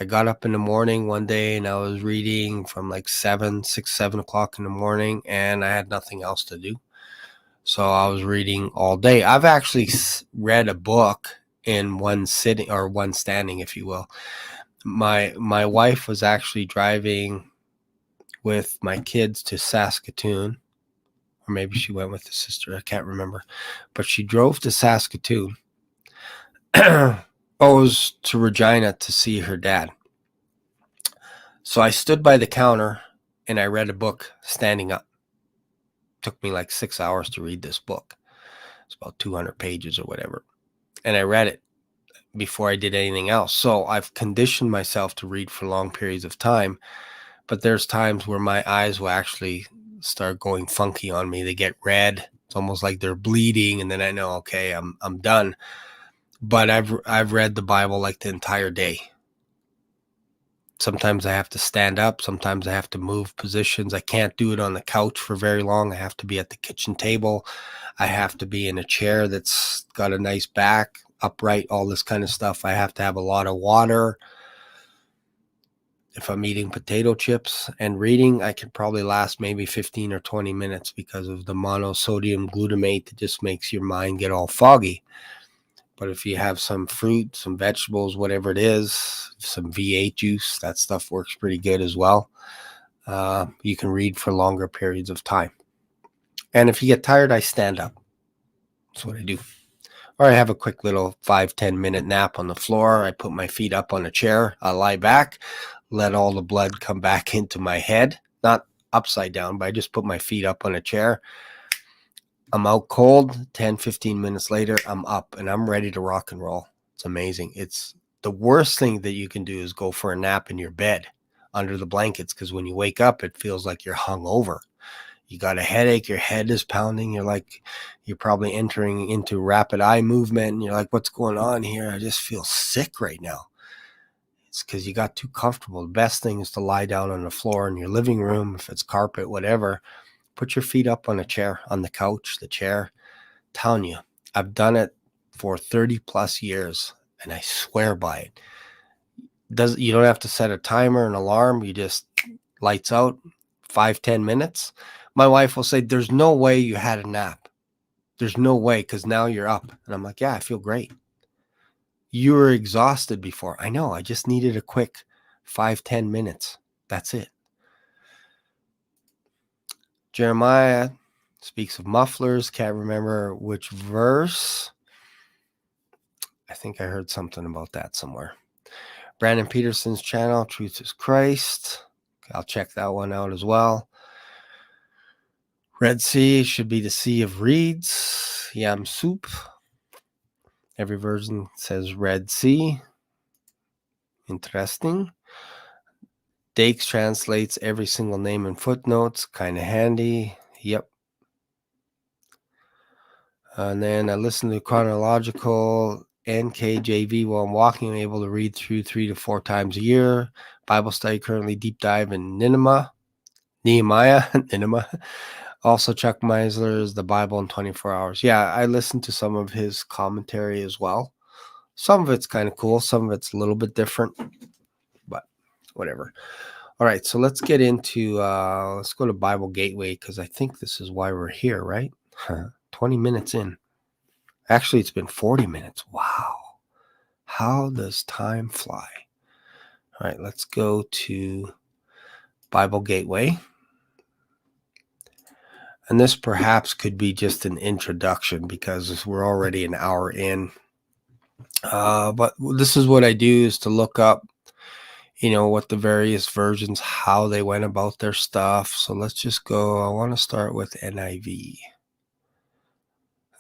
I got up in the morning one day and I was reading from like 7 o'clock in the morning, and I had nothing else to do. So I was reading all day. I've actually read a book in one sitting, or one standing, if you will. My wife was actually driving with my kids to Saskatoon, or maybe she went with the sister. I can't remember. But she drove to Saskatoon. It was to Regina to see her dad. So I stood by the counter and I read a book standing up. It took me like 6 hours to read this book. It's about 200 pages or whatever. And I read it before I did anything else. So I've conditioned myself to read for long periods of time. But there's times where my eyes will actually start going funky on me. They get red. It's almost like they're bleeding. And then I know, okay, I'm done. But I've read the Bible like the entire day. Sometimes I have to stand up. Sometimes I have to move positions. I can't do it on the couch for very long. I have to be at the kitchen table. I have to be in a chair that's got a nice back, upright, all this kind of stuff. I have to have a lot of water. If I'm eating potato chips and reading, I can probably last maybe 15 or 20 minutes because of the monosodium glutamate that just makes your mind get all foggy. But if you have some fruit, some vegetables, whatever it is, some V8 juice, that stuff works pretty good as well. You can read for longer periods of time. And if you get tired, I stand up. That's what I do. Or I have a quick little 5-10 minute nap on the floor. I put my feet up on a chair. I lie back, let all the blood come back into my head. Not upside down, but I just put my feet up on a chair. I'm out cold. 10, 15 minutes later, I'm up and I'm ready to rock and roll. It's amazing. It's the worst thing that you can do is go for a nap in your bed under the blankets, because when you wake up, it feels like you're hungover. You got a headache, your head is pounding. You're probably entering into rapid eye movement. And you're like, what's going on here? I just feel sick right now. It's because you got too comfortable. The best thing is to lie down on the floor in your living room, if it's carpet, whatever. Put your feet up on a chair, on the couch, the chair. I'm telling you, I've done it for 30 plus years, and I swear by it. You don't have to set a timer, an alarm. You just lights out, 5-10 minutes. My wife will say, there's no way you had a nap. There's no way, because now you're up. And I'm like, yeah, I feel great. You were exhausted before. I know. I just needed a quick 5-10 minutes. That's it. Jeremiah speaks of mufflers. Can't remember which verse. I think I heard something about that somewhere. Brandon Peterson's channel, Truth is Christ. I'll check that one out as well. Red Sea should be the Sea of Reeds. Yam soup. Every version says Red Sea. Interesting. Dakes translates every single name in footnotes. Kind of handy. Yep. And then I listen to chronological NKJV while I'm walking. I'm able to read through 3 to 4 times a year. Bible study, currently deep dive in Nehemiah. Also, Chuck Meisler's The Bible in 24 Hours. Yeah, I listened to some of his commentary as well. Some of it's kind of cool. Some of it's a little bit different. But whatever. All right, so let's get into, let's go to Bible Gateway, because I think this is why we're here, right? 20 minutes in. Actually, it's been 40 minutes. Wow. How does time fly? All right, let's go to Bible Gateway. And this perhaps could be just an introduction because we're already an hour in. But this is what I do, is to look up, what the various versions, how they went about their stuff. So let's just go. I want to start with NIV.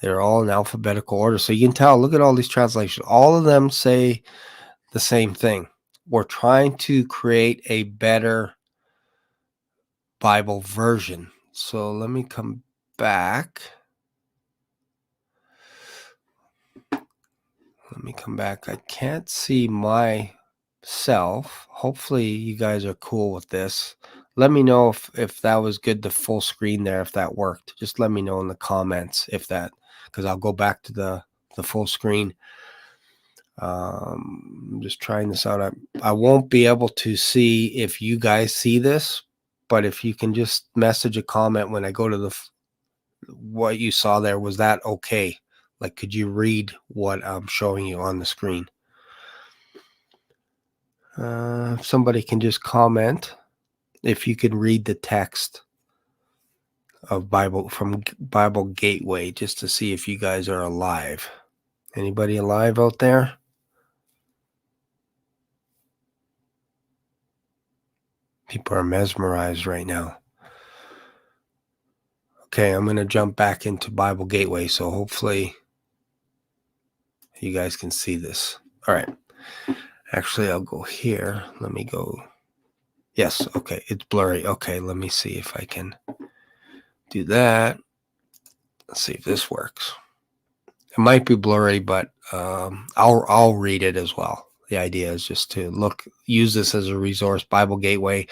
They're all in alphabetical order. So you can tell, look at all these translations. All of them say the same thing. We're trying to create a better Bible version. So let me come back. I can't see myself. Hopefully you guys are cool with this. Let me know if that was good, the full screen there, if that worked. Just let me know in the comments because I'll go back to the full screen. I'm just trying this out. I won't be able to see if you guys see this, but if you can just message a comment when I go to what you saw there, was that okay? Like, could you read what I'm showing you on the screen? If somebody can just comment if you can read the text of from Bible Gateway, just to see if you guys are alive. Anybody alive out there? People are mesmerized right now. Okay, I'm going to jump back into Bible Gateway, so hopefully you guys can see this. All right. Actually, I'll go here. Let me go. Yes, okay, it's blurry. Okay, let me see if I can do that. Let's see if this works. It might be blurry, but I'll read it as well. The idea is just to use this as a resource, Bible Gateway.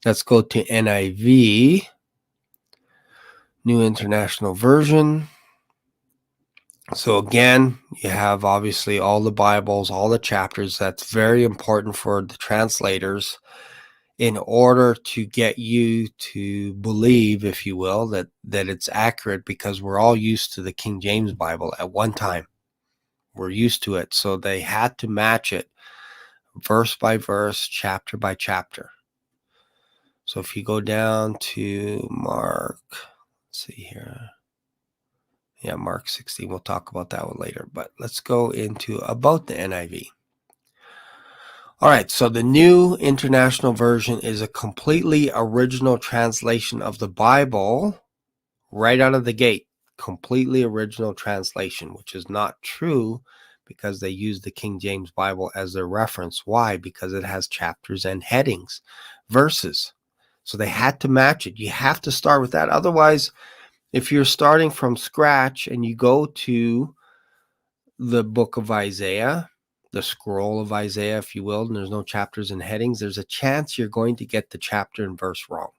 Let's go to NIV, New International Version. So again, you have obviously all the Bibles, all the chapters. That's very important for the translators in order to get you to believe, if you will, that it's accurate, because we're all used to the King James Bible at one time. We're used to it. So they had to match it verse by verse, chapter by chapter. So if you go down to Mark, let's see here. Yeah, Mark 16. We'll talk about that one later. But let's go into about the NIV. All right, so the New International Version is a completely original translation of the Bible right out of the gate. Completely original translation, which is not true because they use the King James Bible as their reference. Why? Because it has chapters and headings, verses. So they had to match it. You have to start with that. Otherwise, if you're starting from scratch and you go to the book of Isaiah, the scroll of Isaiah, if you will, and there's no chapters and headings, there's a chance you're going to get the chapter and verse wrong.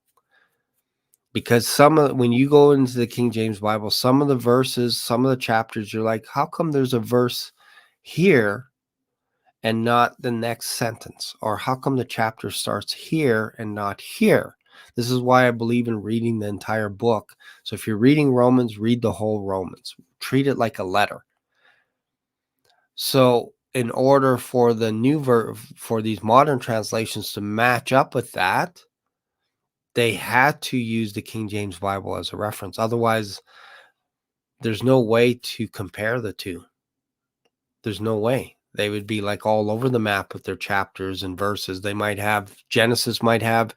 Because when you go into the King James Bible, some of the verses, some of the chapters, you're like, how come there's a verse here and not the next sentence? Or how come the chapter starts here and not here? This is why I believe in reading the entire book. So if you're reading Romans, read the whole Romans. Treat it like a letter. So in order for the for these modern translations to match up with that, they had to use the King James Bible as a reference. Otherwise, there's no way to compare the two. There's no way. They would be like all over the map with their chapters and verses. Genesis might have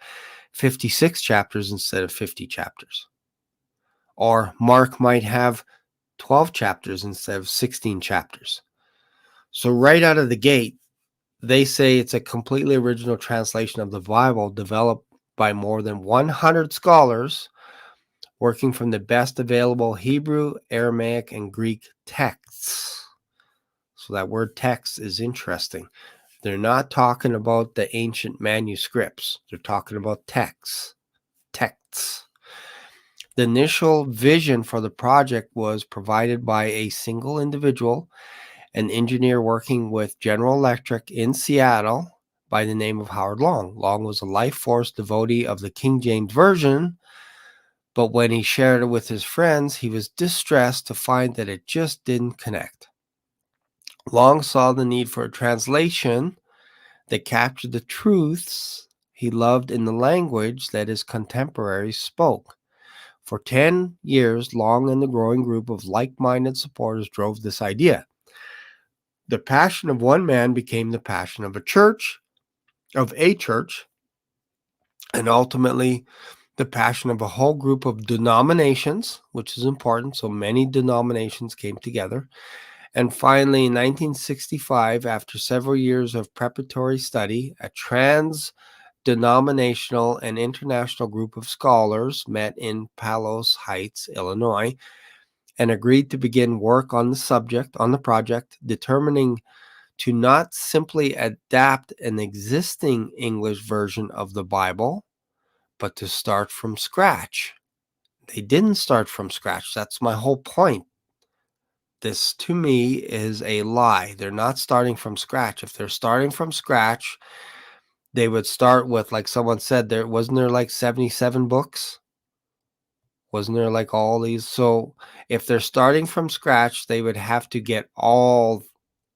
56 chapters instead of 50 chapters. Or Mark might have 12 chapters instead of 16 chapters. So right out of the gate, they say it's a completely original translation of the Bible developed by more than 100 scholars working from the best available Hebrew, Aramaic, and Greek texts. So that word text is interesting. They're not talking about the ancient manuscripts. They're talking about texts. The initial vision for the project was provided by a single individual, an engineer working with General Electric in Seattle by the name of Howard Long. Long was a life force devotee of the King James Version, but when he shared it with his friends, he was distressed to find that it just didn't connect. Long saw the need for a translation that captured the truths he loved in the language that his contemporaries spoke. For 10 years, Long and the growing group of like-minded supporters drove this idea. The passion of one man became the passion of a church, and ultimately the passion of a whole group of denominations, which is important. So many denominations came together. And finally, in 1965, after several years of preparatory study, a trans-denominational and international group of scholars met in Palos Heights, Illinois, and agreed to begin work on the project, determining to not simply adapt an existing English version of the Bible, but to start from scratch. They didn't start from scratch. That's my whole point. This, to me, is a lie. They're not starting from scratch. If they're starting from scratch, they would start with, like someone said, wasn't there like 77 books? Wasn't there like all these? So if they're starting from scratch, they would have to get all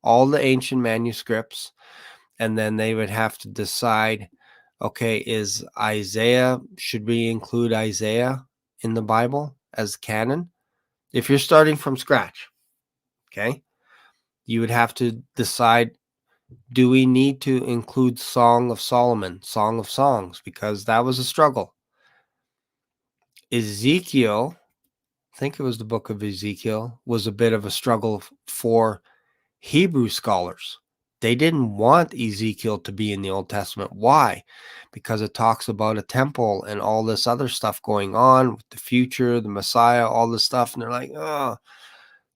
the ancient manuscripts, and then they would have to decide, okay, should we include Isaiah in the Bible as canon? If you're starting from scratch, okay, you would have to decide, do we need to include Song of Solomon, Song of Songs? Because that was a struggle. Ezekiel, I think it was the book of Ezekiel, was a bit of a struggle for Hebrew scholars. They didn't want Ezekiel to be in the Old Testament. Why? Because it talks about a temple and all this other stuff going on with the future, the Messiah, all this stuff. And they're like, oh,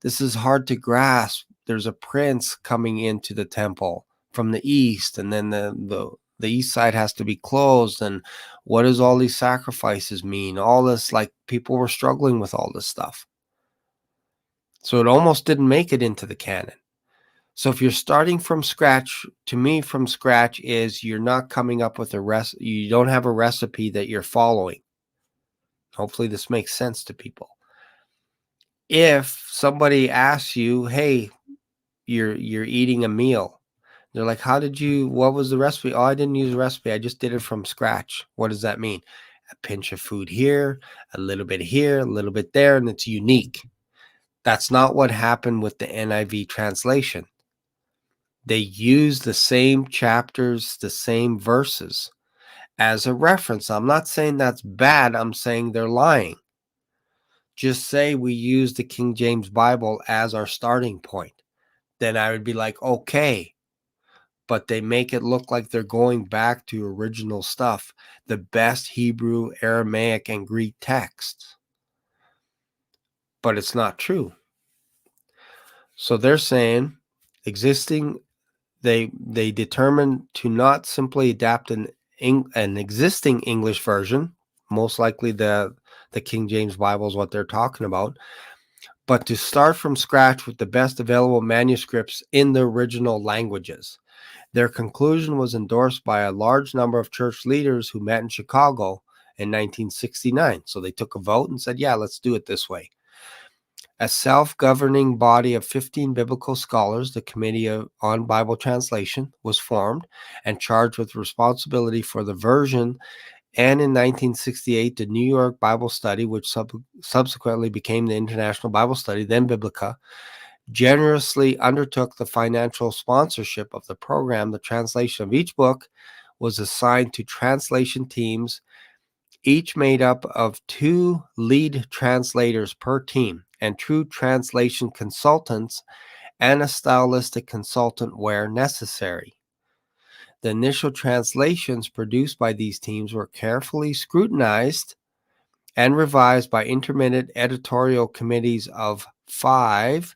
this is hard to grasp. There's a prince coming into the temple from the east, and then the east side has to be closed. And what does all these sacrifices mean? All this, like, people were struggling with all this stuff. So it almost didn't make it into the canon. So if you're starting from scratch, to me, from scratch is you're not coming up with you don't have a recipe that you're following. Hopefully this makes sense to people. If somebody asks you, hey, you're eating a meal, they're like, what was the recipe? Oh, I didn't use a recipe. I just did it from scratch. What does that mean? A pinch of food here, a little bit here, a little bit there, and it's unique. That's not what happened with the NIV translation. They use the same chapters, the same verses as a reference. I'm not saying that's bad. I'm saying they're lying. Just say we use the King James Bible as our starting point. Then I would be like, okay. But they make it look like they're going back to original stuff, the best Hebrew, Aramaic, and Greek texts. But it's not true. So they're saying they determined to not simply adapt an existing English version, most likely the King James Bible is what they're talking about, but to start from scratch with the best available manuscripts in the original languages. Their conclusion was endorsed by a large number of church leaders who met in Chicago in 1969. So they took a vote and said, yeah, let's do it this way. A self-governing body of 15 biblical scholars, the Committee on Bible Translation, was formed and charged with responsibility for the version. And in 1968, the New York Bible Study, which subsequently became the International Bible Study, then Biblica, generously undertook the financial sponsorship of the program. The translation of each book was assigned to translation teams, each made up of 2 lead translators per team and true translation consultants and a stylistic consultant where necessary. The initial translations produced by these teams were carefully scrutinized and revised by intermittent editorial committees of 5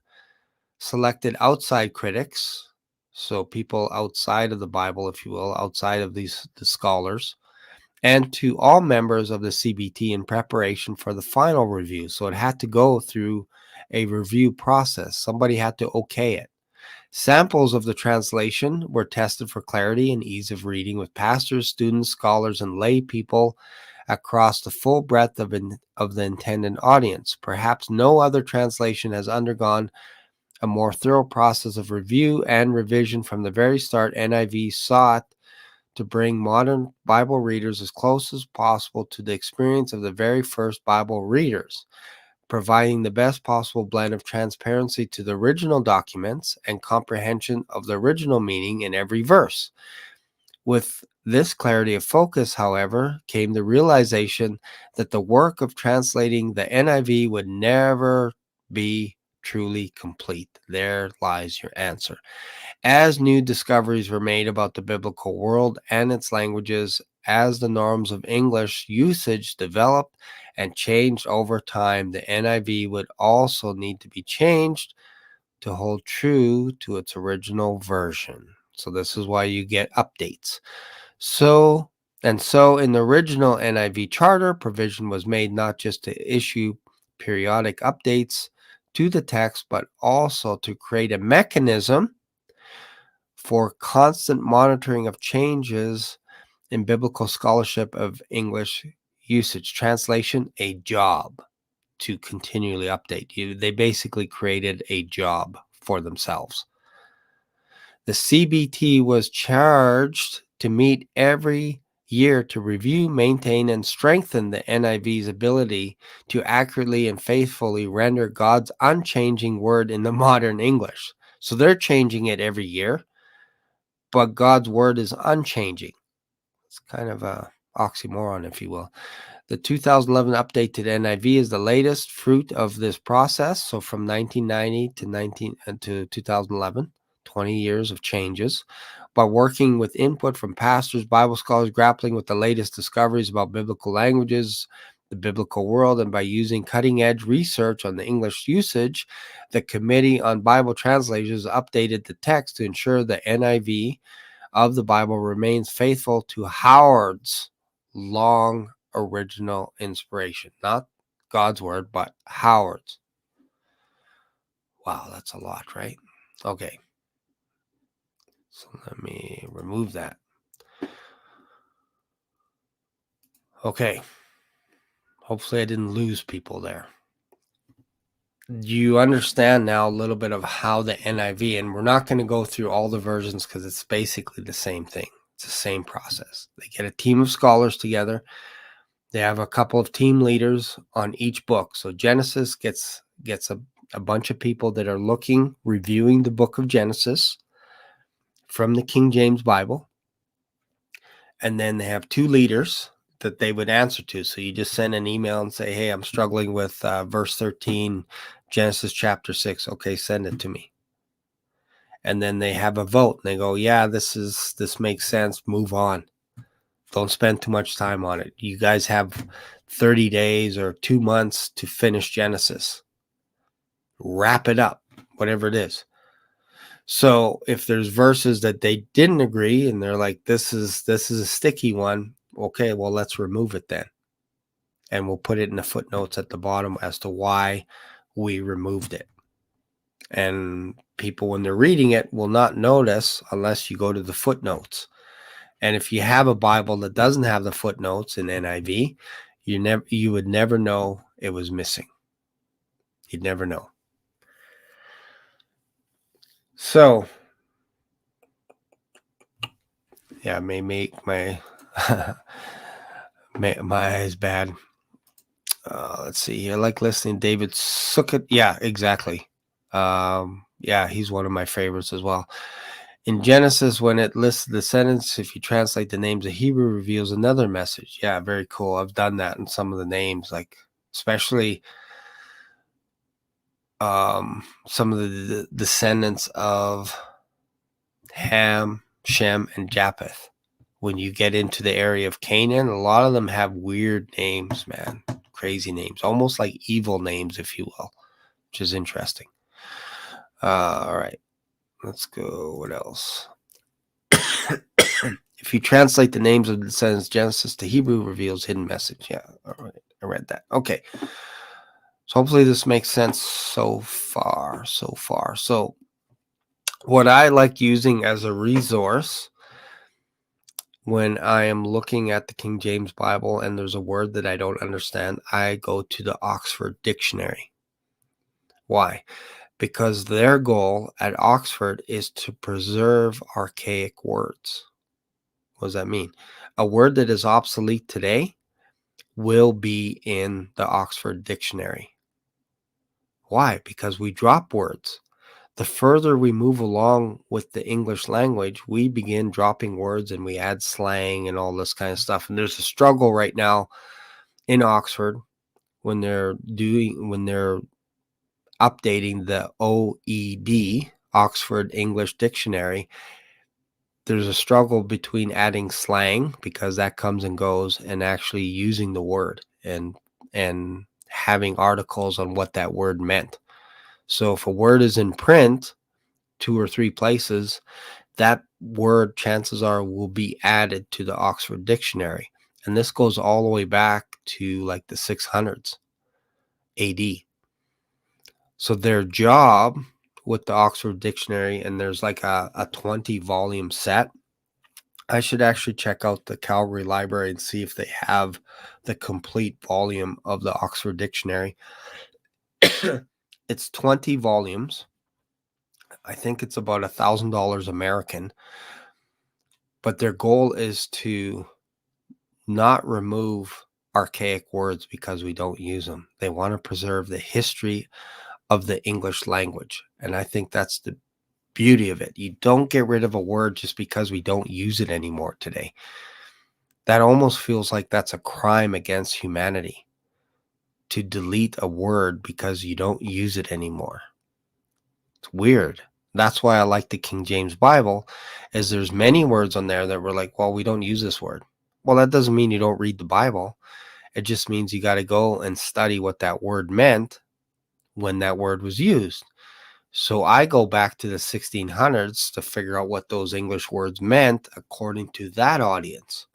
selected outside critics, so people outside of the Bible, if you will, outside of the scholars, and to all members of the CBT in preparation for the final review. So it had to go through a review process. Somebody had to okay it. Samples of the translation were tested for clarity and ease of reading with pastors, students, scholars, and lay people across the full breadth of the intended audience. Perhaps no other translation has undergone a more thorough process of review and revision from the very start. NIV sought to bring modern Bible readers as close as possible to the experience of the very first Bible readers, providing the best possible blend of transparency to the original documents and comprehension of the original meaning in every verse. With this clarity of focus, however, came the realization that the work of translating the NIV would never be truly complete. There lies your answer. As new discoveries were made about the biblical world and its languages, as the norms of English usage developed and changed over time, the NIV would also need to be changed to hold true to its original version. So this is why you get updates. So in the original NIV charter, provision was made not just to issue periodic updates to the text, but also to create a mechanism for constant monitoring of changes in biblical scholarship of English usage. Translation, a job to continually update you. They basically created a job for themselves. The CBT was charged to meet every year to review, maintain, and strengthen the NIV's ability to accurately and faithfully render God's unchanging word in the modern English. So they're changing it every year, but God's word is unchanging. It's kind of a oxymoron, if you will. The 2011 update to the NIV is the latest fruit of this process. So from 1990 to 2011, 20 years of changes. By working with input from pastors, Bible scholars grappling with the latest discoveries about biblical languages, the biblical world, and by using cutting-edge research on the English usage, the Committee on Bible Translations updated the text to ensure the NIV of the Bible remains faithful to Howard's long original inspiration. Not God's word, but Howard's. Wow, that's a lot, right? Okay. So let me remove that. Okay. Hopefully I didn't lose people there. You understand now a little bit of how the NIV, and we're not going to go through all the versions because it's basically the same thing. It's the same process. They get a team of scholars together. They have a couple of team leaders on each book. So Genesis gets a bunch of people that are reviewing the book of Genesis from the King James Bible. And then they have two leaders that they would answer to. So you just send an email and say, hey, I'm struggling with verse 13, Genesis chapter 6. Okay, send it to me. And then they have a vote. And they go, yeah, this makes sense. Move on. Don't spend too much time on it. You guys have 30 days or 2 months to finish Genesis. Wrap it up, whatever it is. So if there's verses that they didn't agree and they're like, this is a sticky one, okay, well, let's remove it then. And we'll put it in the footnotes at the bottom as to why we removed it. And people, when they're reading it, will not notice unless you go to the footnotes. And if you have a Bible that doesn't have the footnotes in NIV, you would never know it was missing. You'd never know. So, yeah, may make my my eyes bad. Let's see. I like listening to David Sukkot. Yeah, exactly. Yeah, he's one of my favorites as well. In Genesis, when it lists the descendants, if you translate the names of Hebrew, reveals another message. Yeah, very cool. I've done that in some of the names, like especially some of the descendants of Ham, Shem, and Japheth. When you get into the area of Canaan, a lot of them have weird names, man. Crazy names, almost like evil names, if you will, which is interesting. All right, let's go. What else? If you translate the names of the descendants Genesis to Hebrew, reveals hidden message. Yeah, all right, I read that. Okay, so hopefully this makes sense so far. So What I like using as a resource when I am looking at the King James Bible and there's a word that I don't understand, I go to the Oxford Dictionary. Why? Because their goal at Oxford is to preserve archaic words. What does that mean? A word that is obsolete today will be in the Oxford Dictionary. Why? Because we drop words. The further we move along with the English language, we begin dropping words and we add slang and all this kind of stuff. And there's a struggle right now in Oxford when they're updating the OED, Oxford English Dictionary. There's a struggle between adding slang, because that comes and goes, and actually using the word and having articles on what that word meant. So if a word is in print 2 or 3 places, that word, chances are, will be added to the Oxford Dictionary. And this goes all the way back to like the 600s AD. So their job with the Oxford Dictionary, and there's like a 20 volume set. I should actually check out the Calgary Library and see if they have the complete volume of the Oxford Dictionary. It's 20 volumes. I think it's about $1,000 American. But their goal is to not remove archaic words because we don't use them. They want to preserve the history of the English language. And I think that's the beauty of it. You don't get rid of a word just because we don't use it anymore today. That almost feels like that's a crime against humanity, to delete a word because you don't use it anymore. It's weird. That's why I like the King James Bible, is there's many words on there that were like, well, we don't use this word. Well, that doesn't mean you don't read the Bible. It just means you got to go and study what that word meant when that word was used. So I go back to the 1600s to figure out what those English words meant according to that audience.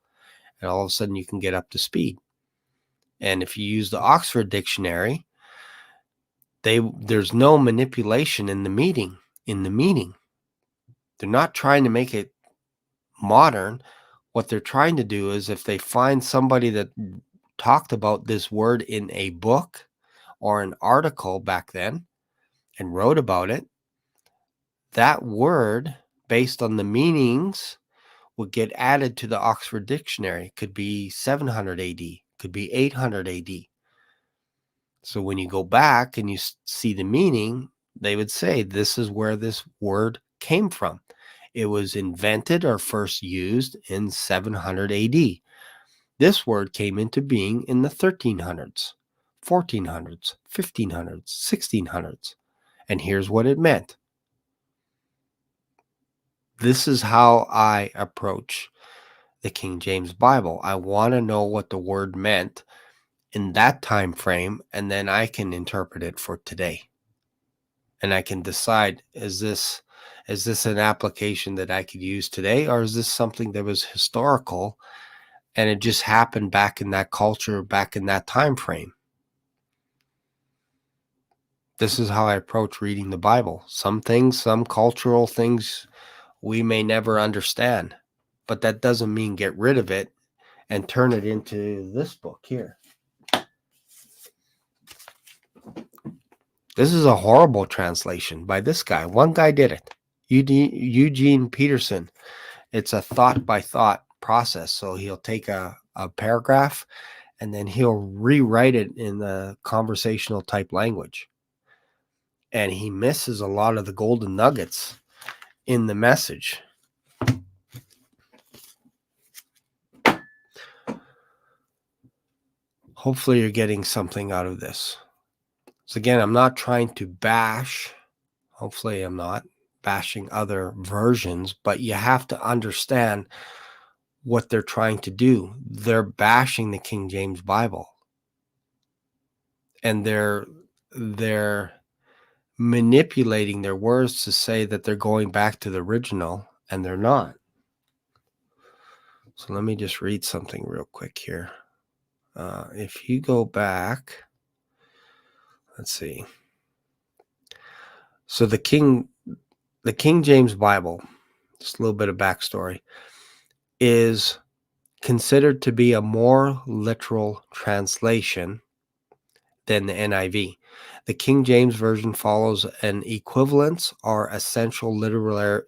And all of a sudden you can get up to speed. And if you use the Oxford Dictionary, there's no manipulation in the meaning. They're not trying to make it modern. What they're trying to do is, if they find somebody that talked about this word in a book or an article back then and wrote about it, that word, based on the meanings, would get added to the Oxford Dictionary. Could be 700 AD, could be 800 AD. So when you go back and you see the meaning, they would say this is where this word came from. It was invented or first used in 700 AD. This word came into being in the 1300s, 1400s, 1500s, 1600s. And here's what it meant. This is how I approach the King James Bible. I want to know what the word meant in that time frame, and then I can interpret it for today. And I can decide, is this an application that I could use today, or is this something that was historical and it just happened back in that culture, back in that time frame? This is how I approach reading the Bible. Some things, some cultural things, we may never understand, but that doesn't mean get rid of it and turn it into this book here. This is a horrible translation by this guy. One guy did it, Eugene Peterson. It's a thought by thought process. So he'll take a paragraph and then he'll rewrite it in the conversational type language. And he misses a lot of the golden nuggets in the message. Hopefully you're getting something out of this. So again, I'm not trying to bash. Hopefully I'm not bashing other versions, but you have to understand what they're trying to do. They're bashing the King James Bible. And they're manipulating their words to say that they're going back to the original, and they're not. So let me just read something real quick here. If you go back, let's see. So the King The King James Bible, just a little bit of backstory, is considered to be a more literal translation than the NIV. The King James Version follows an equivalence or essential literal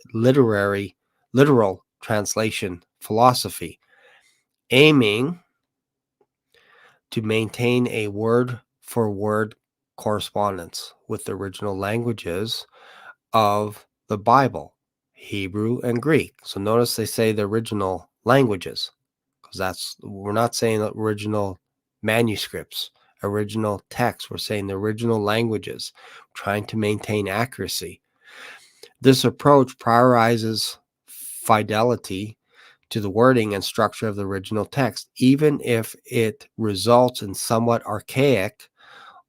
translation philosophy, aiming to maintain a word-for-word correspondence with the original languages of the Bible, Hebrew and Greek. So notice they say the original languages, because we're not saying the original manuscripts, original text. We're saying the original languages, trying to maintain accuracy. This approach prioritizes fidelity to the wording and structure of the original text, even if it results in somewhat archaic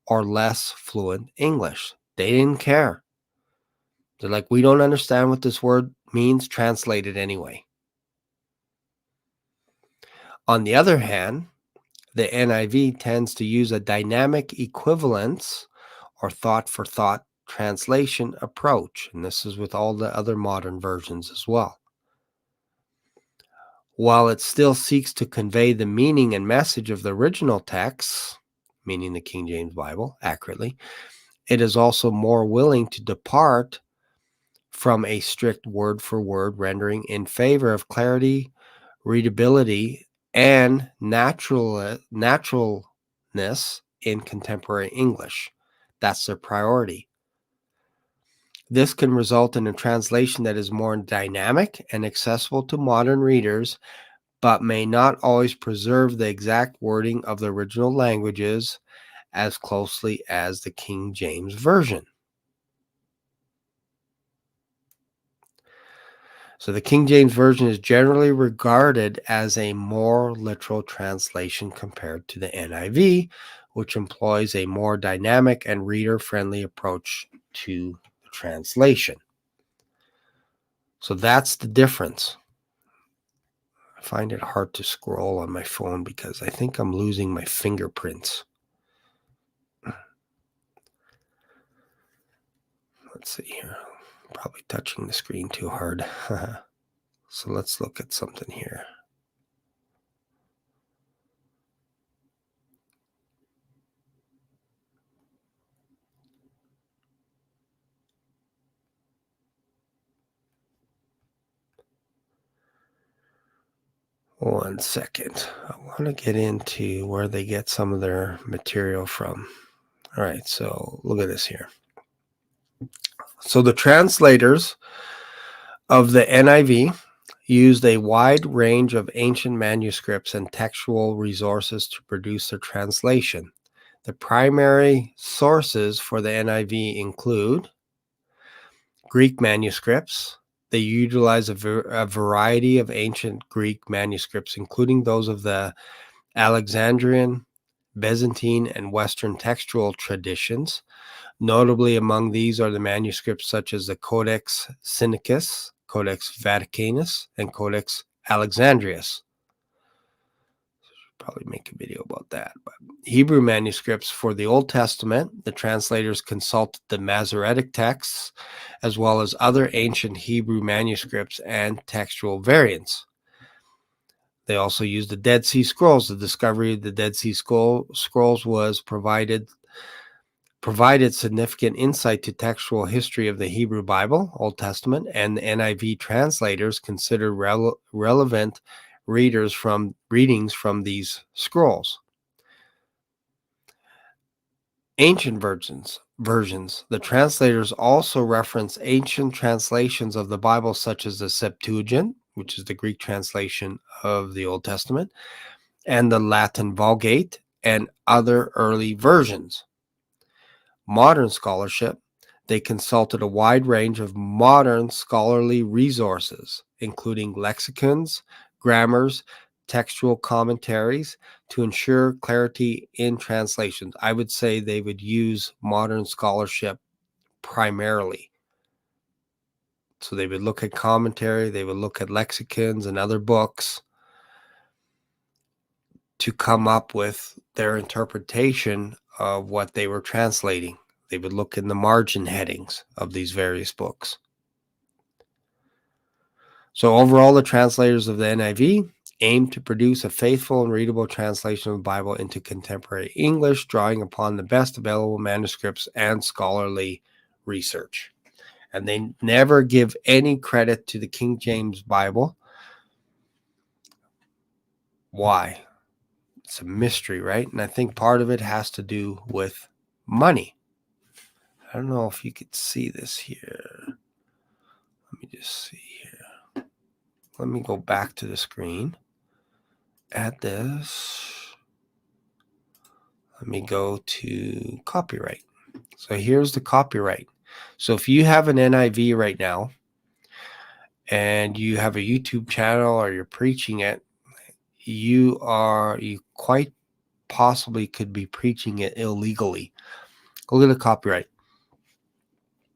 or less fluent English. They didn't care. They're like, we don't understand what this word means, translate it anyway. On the other hand, the NIV tends to use a dynamic equivalence or thought-for-thought translation approach, and this is with all the other modern versions as well. While it still seeks to convey the meaning and message of the original text, meaning the King James Bible, accurately, it is also more willing to depart from a strict word-for-word rendering in favor of clarity, readability, and naturalness in contemporary English. That's their priority. This can result in a translation that is more dynamic and accessible to modern readers, but may not always preserve the exact wording of the original languages as closely as the King James Version. So the King James Version is generally regarded as a more literal translation compared to the NIV, which employs a more dynamic and reader-friendly approach to the translation. So that's the difference. I find it hard to scroll on my phone because I think I'm losing my fingerprints. Let's see here. Probably touching the screen too hard. So let's look at something here. One second. I want to get into where they get some of their material from. All right, so look at this here. So the translators of the NIV used a wide range of ancient manuscripts and textual resources to produce their translation. The primary sources for the NIV include Greek manuscripts. They utilize a variety of ancient Greek manuscripts, including those of the Alexandrian, Byzantine, and Western textual traditions. Notably among these are the manuscripts such as the Codex Sinaiticus, Codex Vaticanus, and Codex Alexandrinus. Probably make a video about that. But Hebrew manuscripts for the Old Testament, the translators consulted the Masoretic texts, as well as other ancient Hebrew manuscripts and textual variants. They also used the Dead Sea Scrolls. The discovery of the Dead Sea Scrolls was provided significant insight to textual history of the Hebrew Bible, Old Testament, and the NIV translators considered relevant readings from these scrolls. Ancient versions. The translators also reference ancient translations of the Bible, such as the Septuagint, which is the Greek translation of the Old Testament, and the Latin Vulgate, and other early versions. Modern scholarship. They consulted a wide range of modern scholarly resources, including lexicons, grammars, textual commentaries, to ensure clarity in translations. I would say they would use modern scholarship primarily. So they would look at commentary, they would look at lexicons and other books to come up with their interpretation of what they were translating. They would look in the margin headings of these various books. So overall, the translators of the NIV aim to produce a faithful and readable translation of the Bible into contemporary English, drawing upon the best available manuscripts and scholarly research. And they never give any credit to the King James Bible. Why? It's a mystery, right? And I think part of it has to do with money. I don't know if you could see this here. Let me just see here. Let me go back to the screen. Add this. Let me go to copyright. So here's the copyright. So if you have an NIV right now and you have a YouTube channel or you're preaching it, you quite possibly could be preaching it illegally. Look at the copyright.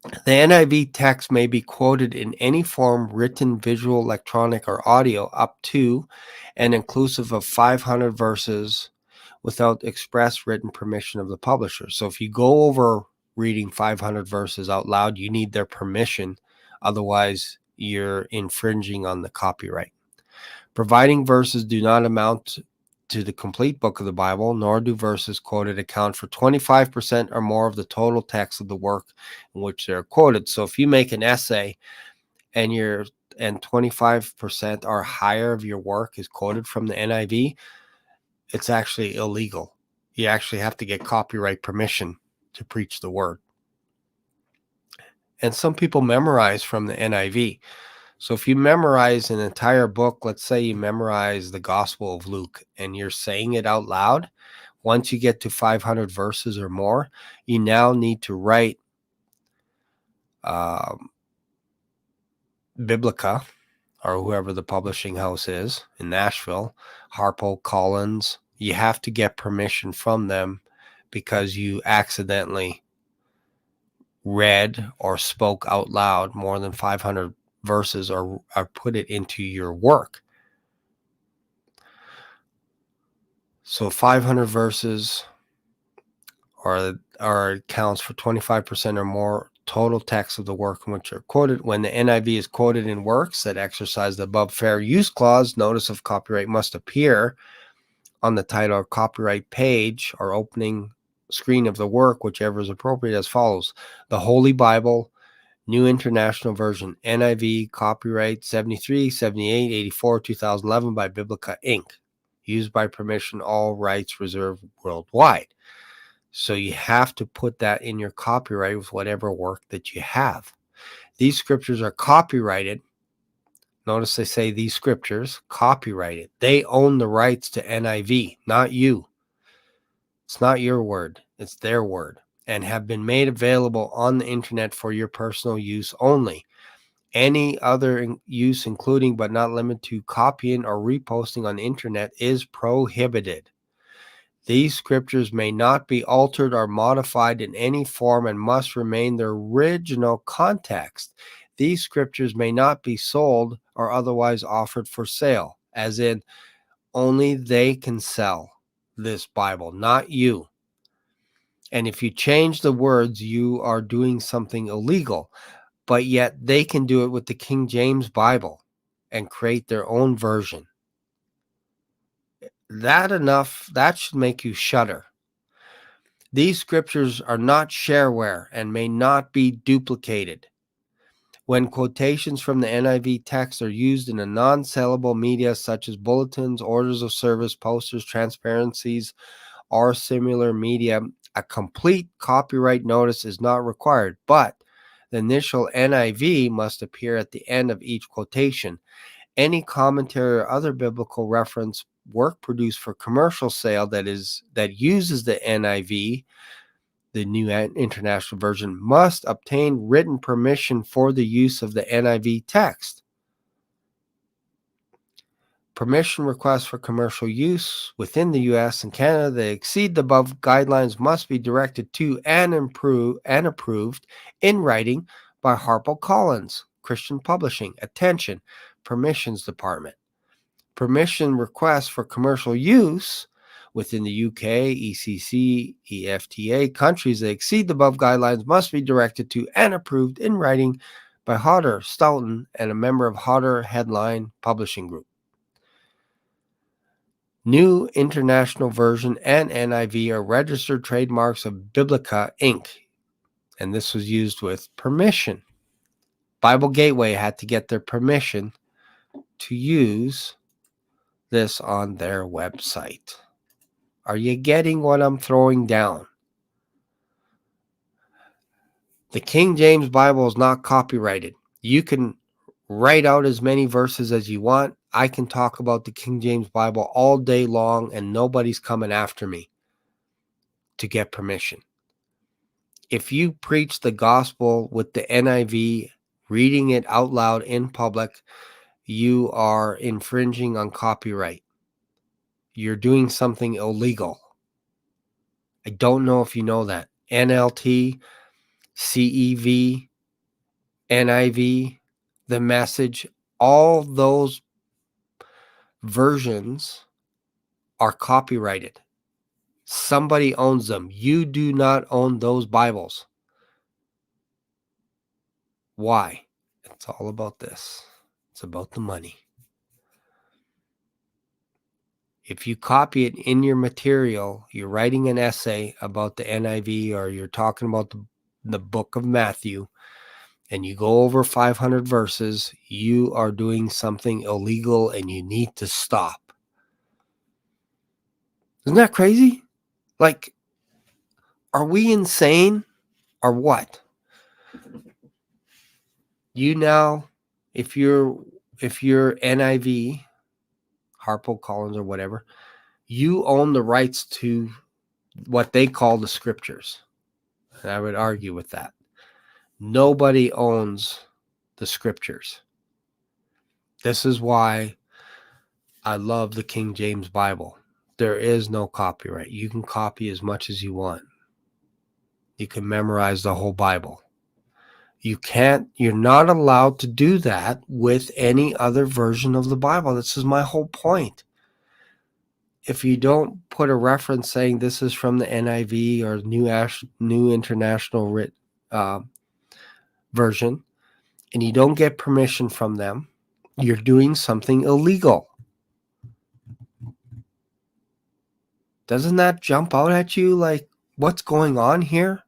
The NIV text may be quoted in any form, written, visual, electronic, or audio, up to and inclusive of 500 verses without express written permission of the publisher. So if you go over reading 500 verses out loud, you need their permission. Otherwise, you're infringing on the copyright. Providing verses do not amount to the complete book of the Bible, nor do verses quoted account for 25% or more of the total text of the work in which they're quoted. So if you make an essay and 25% or higher of your work is quoted from the NIV, it's actually illegal. You actually have to get copyright permission to preach the word. And some people memorize from the NIV. So if you memorize an entire book, let's say you memorize the Gospel of Luke and you're saying it out loud, once you get to 500 verses or more, you now need to write Biblica, or whoever the publishing house is in Nashville, Harpo Collins. You have to get permission from them because you accidentally read or spoke out loud more than 500 verses or put it into your work. So 500 verses or accounts for 25% or more total text of the work in which are quoted. When the NIV is quoted in works that exercise the above fair use clause, notice of copyright must appear on the title or copyright page or opening screen of the work, whichever is appropriate, as follows: the Holy Bible, New International Version, NIV, copyright 73, 78, 84, 2011 by Biblica Inc. Used by permission, all rights reserved worldwide. So you have to put that in your copyright with whatever work that you have. These scriptures are copyrighted. Notice they say these scriptures copyrighted. They own the rights to NIV, not you. It's not your word. It's their word, and have been made available on the internet for your personal use only. Any other use, including but not limited to copying or reposting on the internet, is prohibited. These scriptures may not be altered or modified in any form and must remain their original context. These scriptures may not be sold or otherwise offered for sale, as in only they can sell this Bible, not you. And if you change the words, you are doing something illegal, but yet they can do it with the King James Bible and create their own version. That should make you shudder. These scriptures are not shareware and may not be duplicated. When quotations from the NIV text are used in a non-sellable media such as bulletins, orders of service, posters, transparencies, or similar media, a complete copyright notice is not required, but the initial NIV must appear at the end of each quotation. Any commentary or other biblical reference work produced for commercial sale that uses the NIV, the New International Version, must obtain written permission for the use of the NIV text. Permission requests for commercial use within the U.S. and Canada that exceed the above guidelines must be directed to and approved in writing by HarperCollins Christian Publishing. Attention, Permissions Department. Permission requests for commercial use within the UK, ECC, EFTA countries that exceed the above guidelines must be directed to and approved in writing by Hodder Stoughton and a member of Hodder Headline Publishing Group. New International Version and NIV are registered trademarks of Biblica Inc., and this was used with permission. Bible Gateway had to get their permission to use this on their website. Are you getting what I'm throwing down? The King James Bible is not copyrighted. You can write out as many verses as you want. I can talk about the King James Bible all day long, and nobody's coming after me to get permission. If you preach the gospel with the NIV, reading it out loud in public, you are infringing on copyright. You're doing something illegal. I don't know if you know that. NLT, CEV, NIV, the Message, all those versions are copyrighted. Somebody owns them. You do not own those Bibles. Why? It's all about this. It's about the money. If you copy it in your material, you're writing an essay about the NIV or you're talking about the book of Matthew, and you go over 500 verses, you are doing something illegal and you need to stop. Isn't that crazy? Like, are we insane or what? You now, if you're NIV, Harpo Collins or whatever, you own the rights to what they call the scriptures. And I would argue with that. Nobody owns the scriptures. This is why I love the King James Bible. There is no copyright. You can copy as much as you want. You can memorize the whole Bible. You're not allowed to do that with any other version of the Bible. This is my whole point. If you don't put a reference saying this is from the NIV or New International Version, and you don't get permission from them, you're doing something illegal. Doesn't that jump out at you like, what's going on here?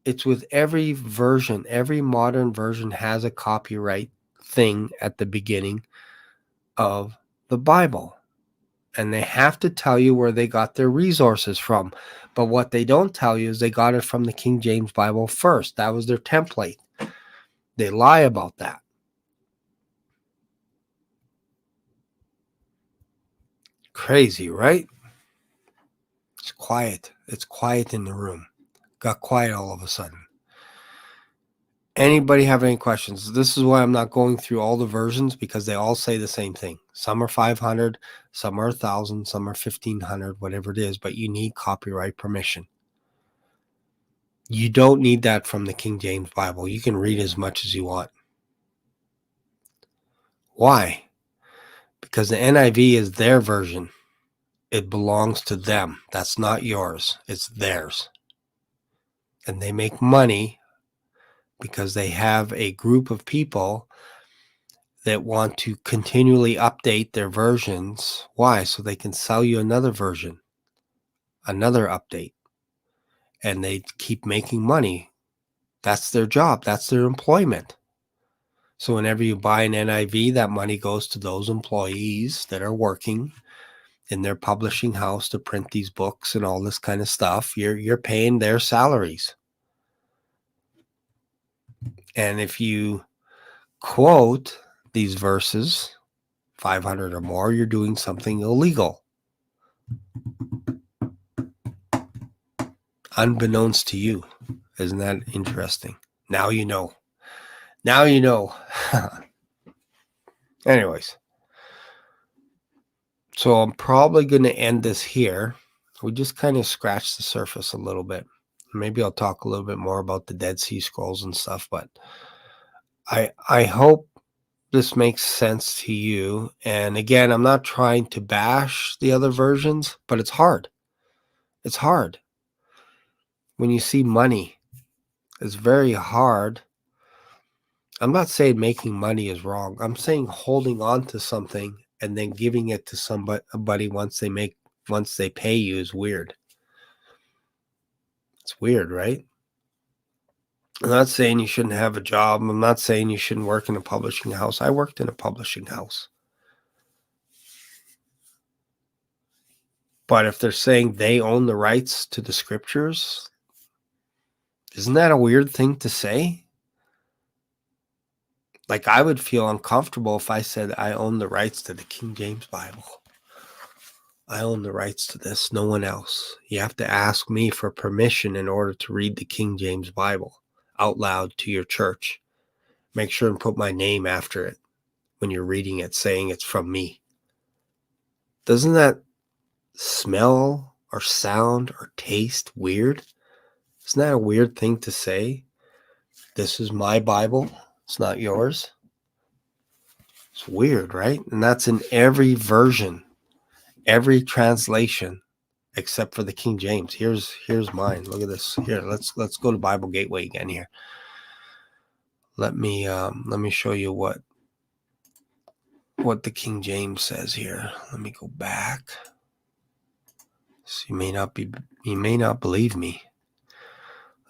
It's with every version. Every modern version has a copyright thing at the beginning of the Bible. And they have to tell you where they got their resources from. But what they don't tell you is they got it from the King James Bible first. That was their template. They lie about that. Crazy, right? It's quiet. It's quiet in the room. Got quiet all of a sudden. Anybody have any questions? This is why I'm not going through all the versions, because they all say the same thing. Some are 500, some are 1,000, some are 1,500, whatever it is, but you need copyright permission. You don't need that from the King James Bible. You can read as much as you want. Why? Because the NIV is their version. It belongs to them. That's not yours. It's theirs. And they make money because they have a group of people that want to continually update their versions. Why? So they can sell you another version, another update. And they keep making money. That's their job. That's their employment. So whenever you buy an NIV, that money goes to those employees that are working in their publishing house to print these books and all this kind of stuff. You're paying their salaries. And if you quote these verses, 500 or more, you're doing something illegal. Unbeknownst to you. Isn't that interesting? Now you know. Now you know. Anyways. So I'm probably going to end this here. We just kind of scratched the surface a little bit. Maybe I'll talk a little bit more about the Dead Sea Scrolls and stuff, but I hope this makes sense to you. And again, I'm not trying to bash the other versions, but it's hard. It's hard. When you see money, it's very hard I'm not saying making money is wrong. I'm saying holding on to something and then giving it to somebody once they pay you is weird. It's weird, right? I'm not saying you shouldn't have a job. I'm not saying you shouldn't work in a publishing house. I worked in a publishing house. But if they're saying they own the rights to the scriptures, isn't that a weird thing to say? Like, I would feel uncomfortable if I said I own the rights to the King James Bible. I own the rights to this, no one else. You have to ask me for permission in order to read the King James Bible out loud to your church. Make sure and put my name after it when you're reading it, saying it's from me. Doesn't that smell or sound or taste weird? Isn't that a weird thing to say? This is my Bible. It's not yours. It's weird, right? And that's in every version, every translation, except for the King James. Here's mine. Look at this. Here, let's go to Bible Gateway again here. Let me show you what the King James says here. Let me go back. So you may not believe me.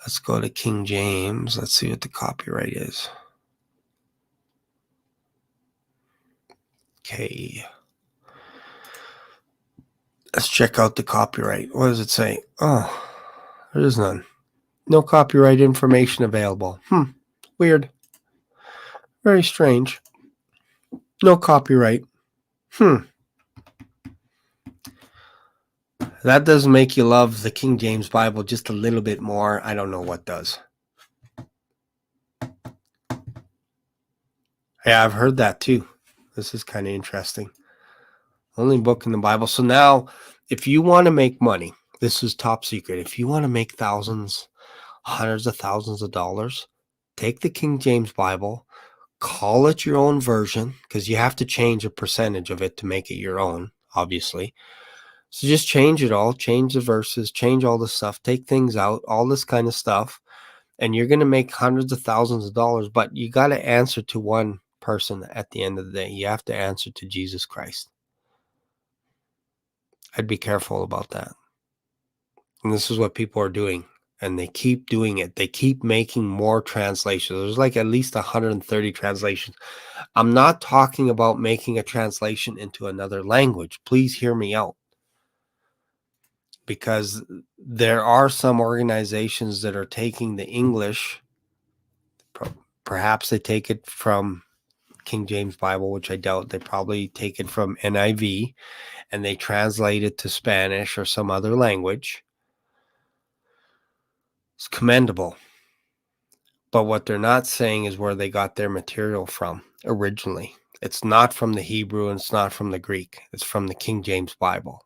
Let's go to King James. Let's see what the copyright is. Okay. Let's check out the copyright. What does it say? Oh, there is none. No copyright information available. Weird. Very strange. No copyright. That doesn't make you love the King James Bible just a little bit more. I don't know what does. Yeah, I've heard that too. This is kind of interesting. Only book in the Bible. So now, if you want to make money, this is top secret. If you want to make thousands, hundreds of thousands of dollars, take the King James Bible, call it your own version, because you have to change a percentage of it to make it your own, obviously. So just change it all, change the verses, change all the stuff, take things out, all this kind of stuff, and you're going to make hundreds of thousands of dollars, but you got to answer to one person at the end of the day. You have to answer to Jesus Christ. I'd be careful about that. And this is what people are doing. And they keep doing it. They keep making more translations. There's like at least 130 translations. I'm not talking about making a translation into another language. Please hear me out. Because there are some organizations that are taking the English. Perhaps they take it from King James Bible, which I doubt. They probably take it from NIV and they translate it to Spanish or some other language. It's commendable. But what they're not saying is where they got their material from originally. It's not from the Hebrew and it's not from the Greek. It's from the King James Bible.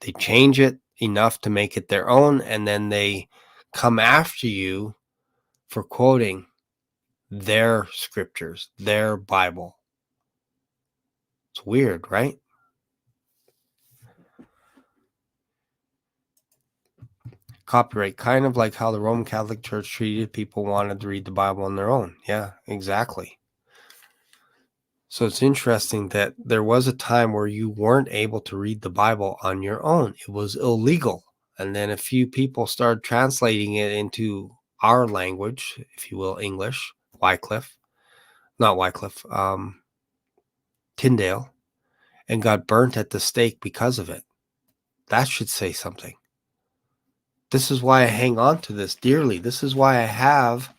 They change it enough to make it their own, and then they come after you for quoting their scriptures, their Bible. It's weird, right? Copyright, kind of like how the Roman Catholic Church treated people who wanted to read the Bible on their own. Yeah, exactly. So it's interesting that there was a time where you weren't able to read the Bible on your own. It was illegal. And then a few people started translating it into our language, if you will, English, Tyndale, and got burnt at the stake because of it. That should say something. This is why I hang on to this dearly. This is why I have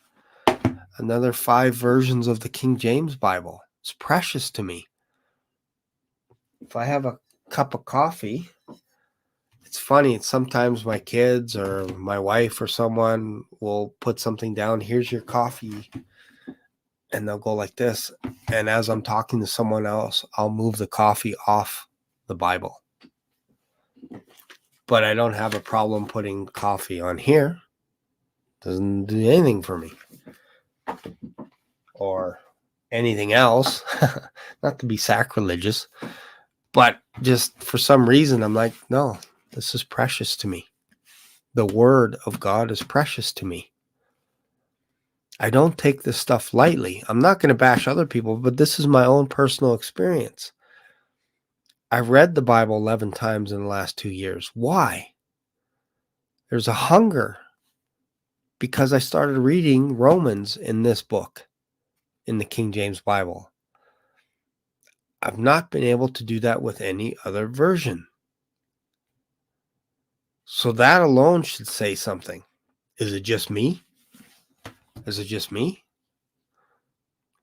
another 5 versions of the King James Bible. It's precious to me. If I have a cup of coffee, it's funny. Sometimes my kids or my wife or someone will put something down. Here's your coffee. And they'll go like this. And as I'm talking to someone else, I'll move the coffee off the Bible. But I don't have a problem putting coffee on here. Doesn't do anything for me. Or anything else. Not to be sacrilegious. But just for some reason, I'm like, no, this is precious to me. The word of God is precious to me. I don't take this stuff lightly. I'm not going to bash other people, but this is my own personal experience. I've read the Bible 11 times in the last 2 years. Why? There's a hunger because I started reading Romans in this book, in the King James Bible. I've not been able to do that with any other version. So that alone should say something. Is it just me? Is it just me?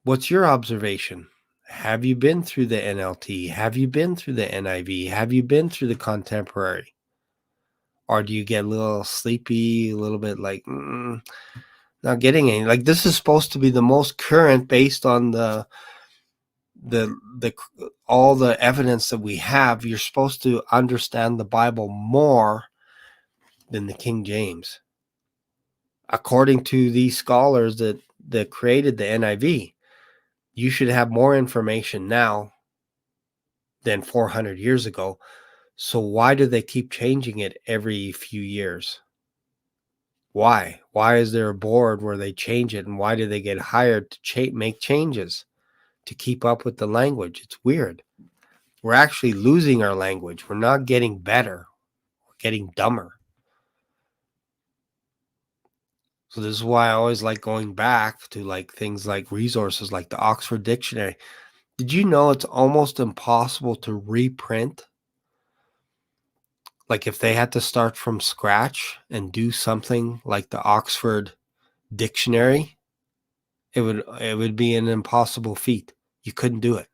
What's your observation? Have you been through the NLT? Have you been through the NIV? Have you been through the contemporary? Or do you get a little sleepy, a little bit like, not getting any? Like, this is supposed to be the most current based on the all the evidence that we have. You're supposed to understand the Bible more than the King James. According to these scholars that created the NIV, you should have more information now than 400 years ago. So why do they keep changing it every few years? Why? Why is there a board where they change it? And why do they get hired to make changes to keep up with the language? It's weird. We're actually losing our language. We're not getting better. We're getting dumber. So this is why I always like going back to like things like resources like the Oxford Dictionary. Did you know it's almost impossible to reprint? Like if they had to start from scratch and do something like the Oxford Dictionary, it would be an impossible feat. You couldn't do it.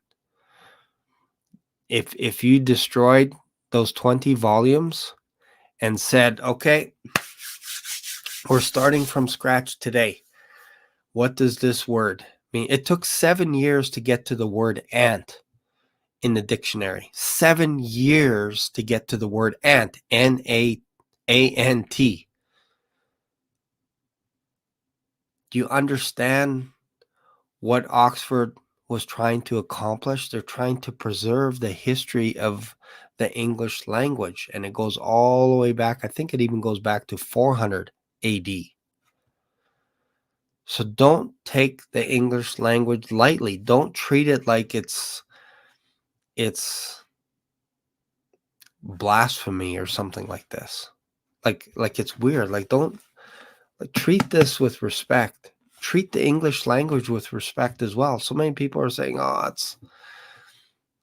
If you destroyed those 20 volumes and said, okay, we're starting from scratch today. What does this word mean? It took 7 years to get to the word ant in the dictionary. 7 years to get to the word ant, N-A-A-N-T. Do you understand what Oxford was trying to accomplish? They're trying to preserve the history of the English language, and it goes all the way back. I think it even goes back to 400 AD. So don't take the English language lightly. Don't treat it like it's blasphemy or something like this. Like it's weird. Like don't treat this with respect. Treat the English language with respect as well. So many people are saying, "Oh, it's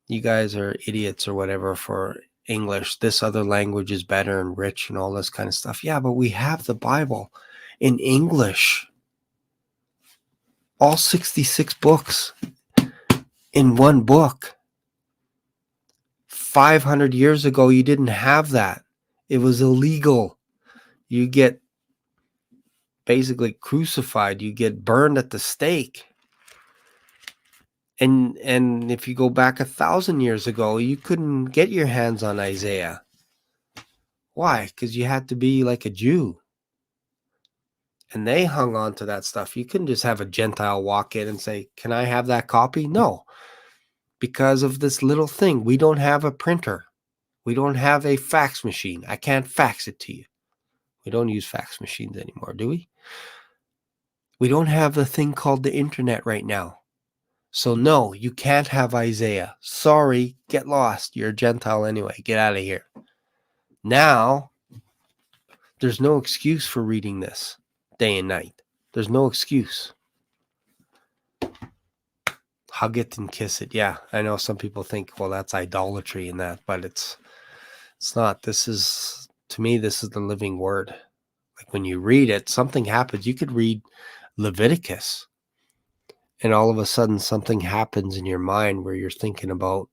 you guys are idiots or whatever for English. This other language is better and rich and all this kind of stuff." Yeah, but we have the Bible in English. All 66 books in one book. 500 years ago, you didn't have that. It was illegal. You get basically crucified. You get burned at the stake. And if you go back 1,000 years ago, you couldn't get your hands on Isaiah. Why? Because you had to be like a Jew. And they hung on to that stuff. You couldn't just have a Gentile walk in and say, "Can I have that copy?" No. Because of this little thing. We don't have a printer. We don't have a fax machine. I can't fax it to you. We don't use fax machines anymore, do we? We don't have the thing called the internet right now. So no, you can't have Isaiah. Sorry, get lost. You're a Gentile anyway. Get out of here. Now, there's no excuse for reading this day and night. There's no excuse. Hug it and kiss it. Yeah, I know some people think, well, that's idolatry and that, but it's not. This is, to me, this is the living word. Like when you read it, something happens. You could read Leviticus, and all of a sudden something happens in your mind where you're thinking about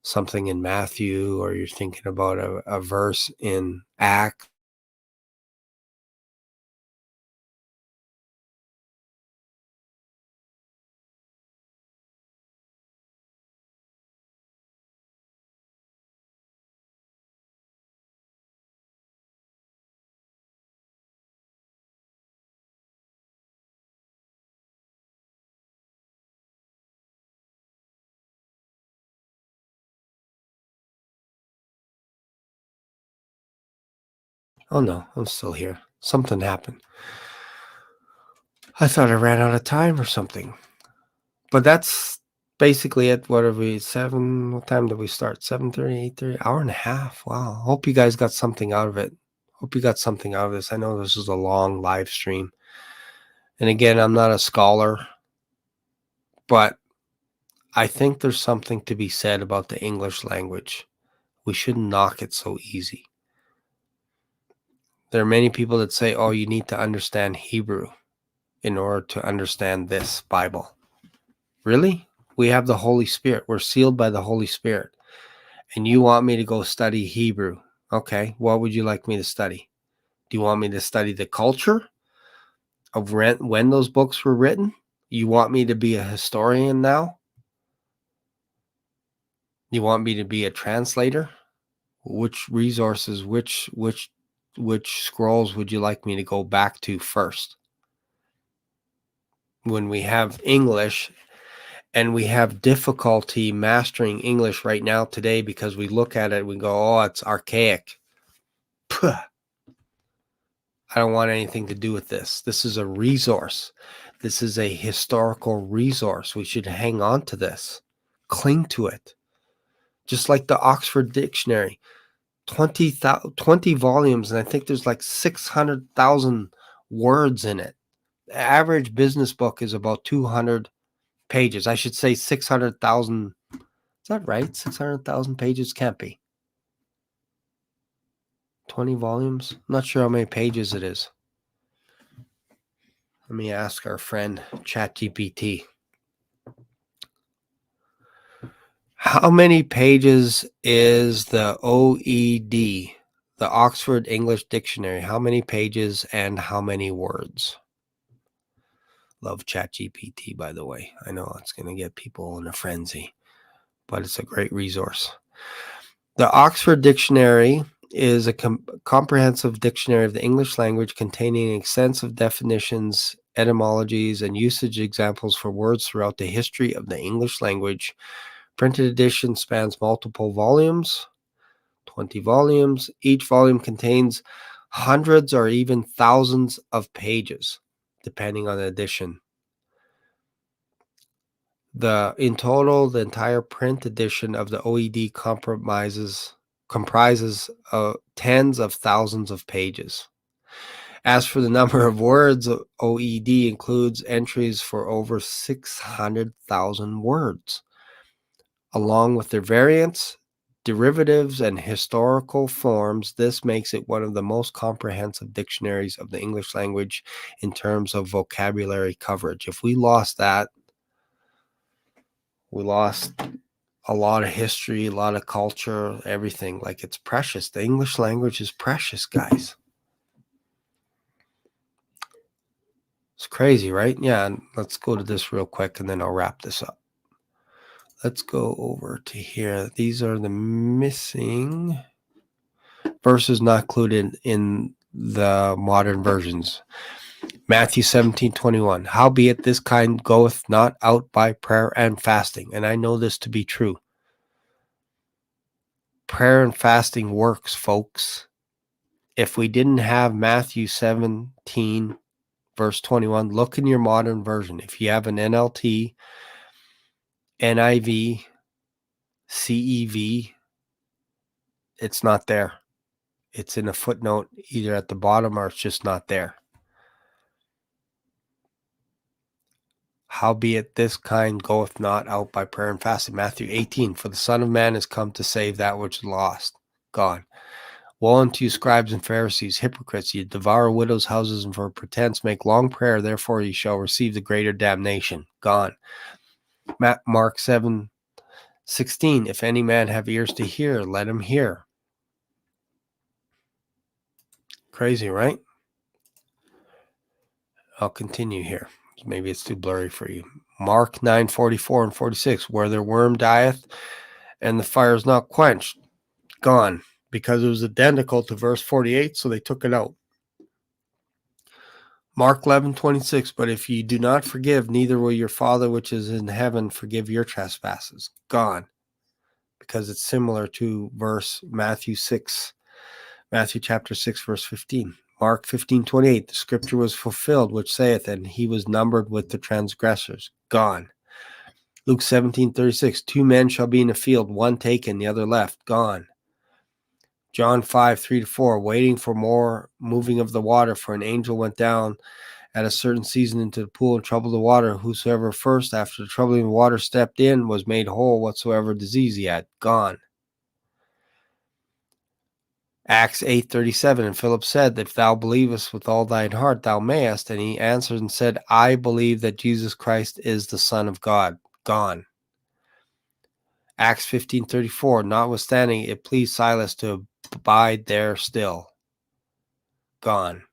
something in Matthew, or you're thinking about a verse in Acts. Oh no, I'm still here. Something happened. I thought I ran out of time or something. But that's basically it. What are we? 7? What time did we start? 7:30, 8:30? Hour and a half. Wow. Hope you guys got something out of it. Hope you got something out of this. I know this is a long live stream. And again, I'm not a scholar, but I think there's something to be said about the English language. We shouldn't knock it so easy. There are many people that say, oh, you need to understand Hebrew in order to understand this Bible. Really? We have the Holy Spirit. We're sealed by the Holy Spirit. And you want me to go study Hebrew. Okay, what would you like me to study? Do you want me to study the culture of when those books were written? You want me to be a historian now? You want me to be a translator? Which resources, which scrolls would you like me to go back to first? When we have English and we have difficulty mastering English right now today because we look at it, we go, oh, it's archaic. Puh. I don't want anything to do with this. This is a resource. This is a historical resource. We should hang on to this. Cling to it. Just like the Oxford Dictionary. 20 volumes, and I think there's like 600,000 words in it. The average business book is about 200 pages. I should say 600,000. Is that right? 600,000 pages? Can't be. 20 volumes? I'm not sure how many pages it is. Let me ask our friend ChatGPT. How many pages is the OED, the Oxford English Dictionary? How many pages and how many words? Love ChatGPT, by the way. I know it's going to get people in a frenzy, but it's a great resource. The Oxford Dictionary is a comprehensive dictionary of the English language containing extensive definitions, etymologies, and usage examples for words throughout the history of the English language. Printed edition spans multiple volumes, 20 volumes. Each volume contains hundreds or even thousands of pages, depending on the edition. In total, the entire print edition of the OED comprises tens of thousands of pages. As for the number of words, OED includes entries for over 600,000 words, along with their variants, derivatives, and historical forms. This makes it one of the most comprehensive dictionaries of the English language in terms of vocabulary coverage. If we lost that, we lost a lot of history, a lot of culture, everything. Like, it's precious. The English language is precious, guys. It's crazy, right? Yeah, and let's go to this real quick and then I'll wrap this up. Let's go over to here. These are the missing verses not included in the modern versions. Matthew 17:21. Howbeit this kind goeth not out by prayer and fasting. And I know this to be true. Prayer and fasting works, folks. If we didn't have Matthew 17, verse 21, look in your modern version. If you have an NLT, NIV, CEV, it's not there. It's in a footnote either at the bottom or it's just not there. Howbeit this kind goeth not out by prayer and fasting. Matthew 18, for the Son of Man is come to save that which is lost. Gone. Woe unto you, scribes and Pharisees, hypocrites! You devour widows' houses, and for pretense make long prayer. Therefore ye shall receive the greater damnation. Gone. Mark 7:16. If any man have ears to hear, let him hear. Crazy, right? I'll continue here. Maybe it's too blurry for you. Mark 9:44 and 46. Where their worm dieth, and the fire is not quenched. Gone. Because it was identical to verse 48, so they took it out. Mark 11:26, but if ye do not forgive, neither will your Father which is in heaven forgive your trespasses. Gone. Because it's similar to Matthew chapter 6, verse 15. Mark 15:28, the scripture was fulfilled, which saith, and he was numbered with the transgressors. Gone. Luke 17:36, 2 men shall be in the field, one taken, the other left. Gone. John 5:3-4, waiting for more moving of the water, for an angel went down at a certain season into the pool and troubled the water. Whosoever first, after the troubling of the water, stepped in was made whole, whatsoever disease he had. Gone. Acts 8:37, and Philip said, if thou believest with all thine heart, thou mayest. And he answered and said, I believe that Jesus Christ is the Son of God. Gone. Acts 15:34, notwithstanding it pleased Silas to abide there still. Gone.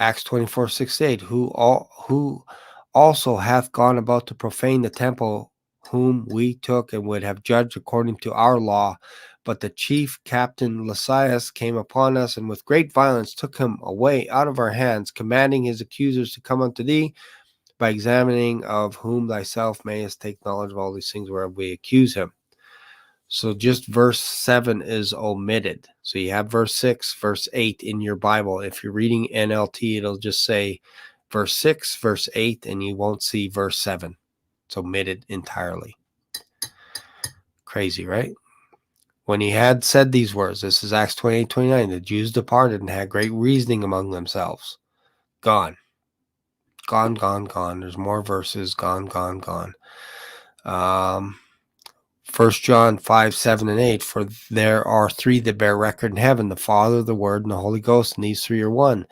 Acts 24:6-8, who also hath gone about to profane the temple, whom we took and would have judged according to our law. But the chief captain Lysias came upon us, and with great violence took him away out of our hands, commanding his accusers to come unto thee, by examining of whom thyself mayest take knowledge of all these things whereof we accuse him. So just verse 7 is omitted. So you have verse 6, verse 8 in your Bible. If you're reading NLT, it'll just say verse 6, verse 8, and you won't see verse 7. It's omitted entirely. Crazy, right? When he had said these words, this is Acts 28:29, the Jews departed and had great reasoning among themselves. Gone. Gone, gone, gone. There's more verses. Gone, gone, gone. 1 John 5:7-8, for there are three that bear record in heaven, the Father, the Word, and the Holy Ghost, and these three are one.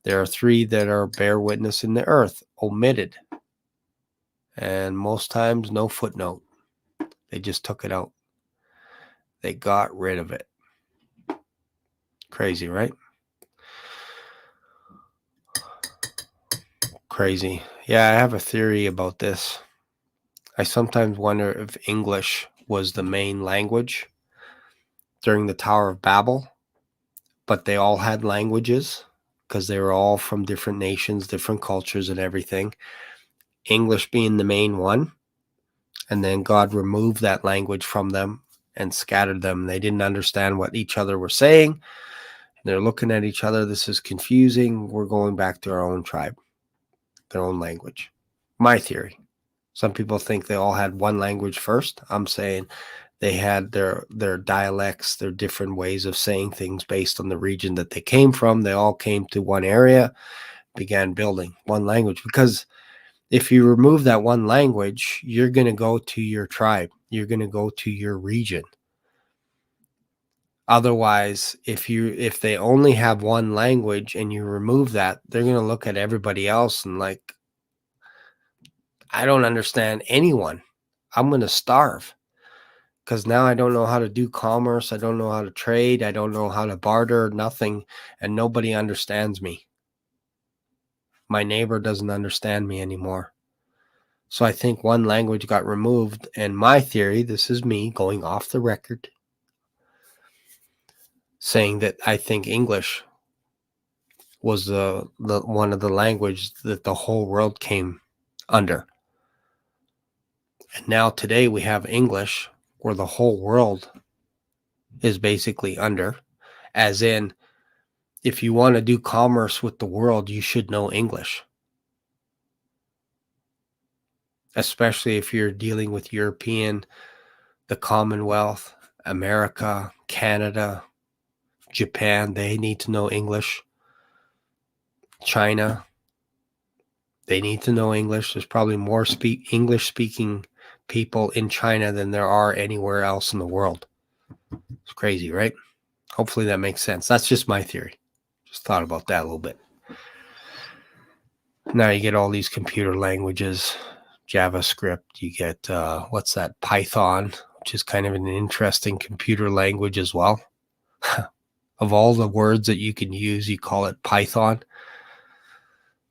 There are three that are bear witness in the earth, omitted. And most times, no footnote. They just took it out. They got rid of it. Crazy, right? Crazy. Yeah, I have a theory about this. I sometimes wonder if English was the main language during the Tower of Babel, but they all had languages because they were all from different nations, different cultures and everything. English being the main one. And then God removed that language from them and scattered them. They didn't understand what each other were saying. They're looking at each other. This is confusing. We're going back to our own tribe, their own language. My theory. Some people think they all had one language first. I'm saying they had their dialects, their different ways of saying things based on the region that they came from. They all came to one area, began building one language. Because if you remove that one language, you're going to go to your tribe. You're going to go to your region. Otherwise, if they only have one language and you remove that, they're going to look at everybody else and like, I don't understand anyone. I'm going to starve because now I don't know how to do commerce. I don't know how to trade. I don't know how to barter, nothing. And nobody understands me. My neighbor doesn't understand me anymore. So I think one language got removed. And my theory, this is me going off the record, saying that I think English was the one of the languages that the whole world came under. And now today we have English where the whole world is basically under, as in, if you want to do commerce with the world, you should know English. Especially if you're dealing with European, the Commonwealth, America, Canada, Japan, they need to know English. China, they need to know English. There's probably more English-speaking people in China than there are anywhere else in the world. It's crazy, right? Hopefully that makes sense. That's just my theory. Just thought about that a little bit. Now you get all these computer languages, JavaScript. You get, what's that, Python, which is kind of an interesting computer language as well. Of all the words that you can use, you call it Python.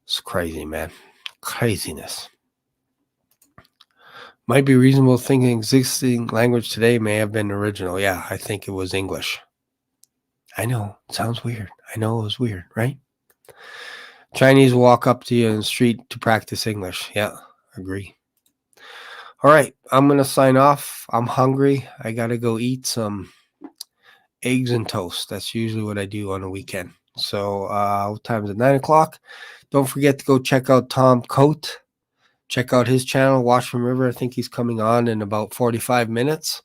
It's crazy, man. Craziness. Might be reasonable to think an existing language today may have been original. Yeah, I think it was English. I know. It sounds weird. I know it was weird, right? Chinese walk up to you in the street to practice English. Yeah, agree. All right, I'm going to sign off. I'm hungry. I got to go eat some eggs and toast. That's usually what I do on a weekend. So what time is it? 9 o'clock. Don't forget to go check out Tom Coate. Check out his channel, Washington River. I think he's coming on in about 45 minutes.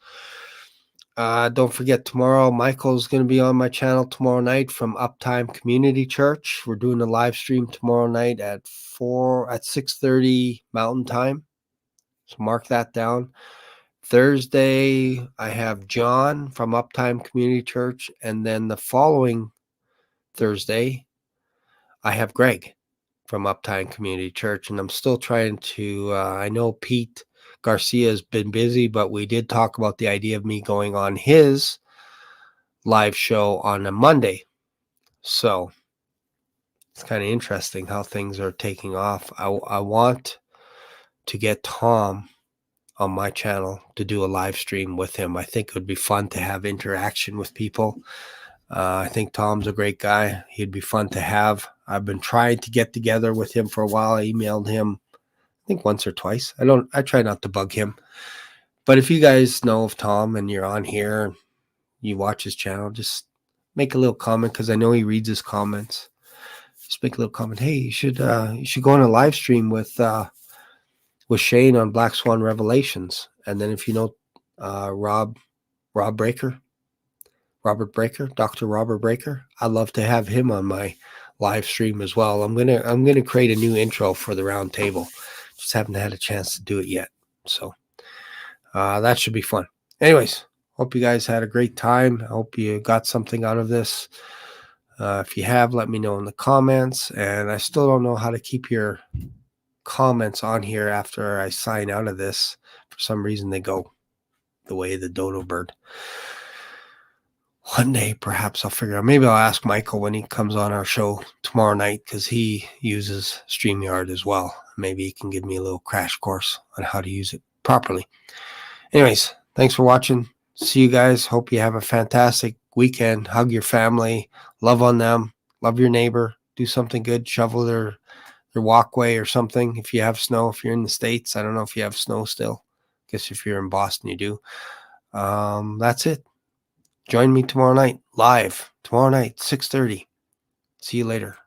Don't forget, tomorrow, Michael's going to be on my channel tomorrow night from Uptime Community Church. We're doing a live stream tomorrow night at 6:30 Mountain Time. So mark that down. Thursday, I have John from Uptime Community Church. And then the following Thursday, I have Greg from Uptime Community Church. And I'm still trying to, I know Pete Garcia has been busy, but we did talk about the idea of me going on his live show on a Monday. So it's kind of interesting how things are taking off. I want to get Tom on my channel to do a live stream with him. I think it would be fun to have interaction with people. I think Tom's a great guy. He'd be fun to have. I've been trying to get together with him for a while. I emailed him, I think once or twice. I try not to bug him. But if you guys know of Tom and you're on here, you watch his channel, just make a little comment, because I know he reads his comments. Just make a little comment. Hey, you should go on a live stream with Shane on Black Swan Revelations. And then if you know Robert Breaker, Dr. Robert Breaker, I'd love to have him on my live stream as well. I'm gonna create a new intro for the round table. Just haven't had a chance to do it yet. So that should be fun. Anyways, hope you guys had a great time. I hope you got something out of this. If you have, let me know in the comments. And I still don't know how to keep your comments on here after I sign out of this. For some reason, they go the way of the dodo bird. One day, perhaps I'll figure out. Maybe I'll ask Michael when he comes on our show tomorrow night, because he uses Streamyard as well. Maybe he can give me a little crash course on how to use it properly. Anyways, thanks for watching. See you guys. Hope you have a fantastic weekend. Hug your family. Love on them. Love your neighbor. Do something good. Shovel their walkway or something. If you have snow, if you're in the States, I don't know if you have snow still. Guess if you're in Boston, you do. That's it. Join me tomorrow night, live. Tomorrow night, 6:30. See you later.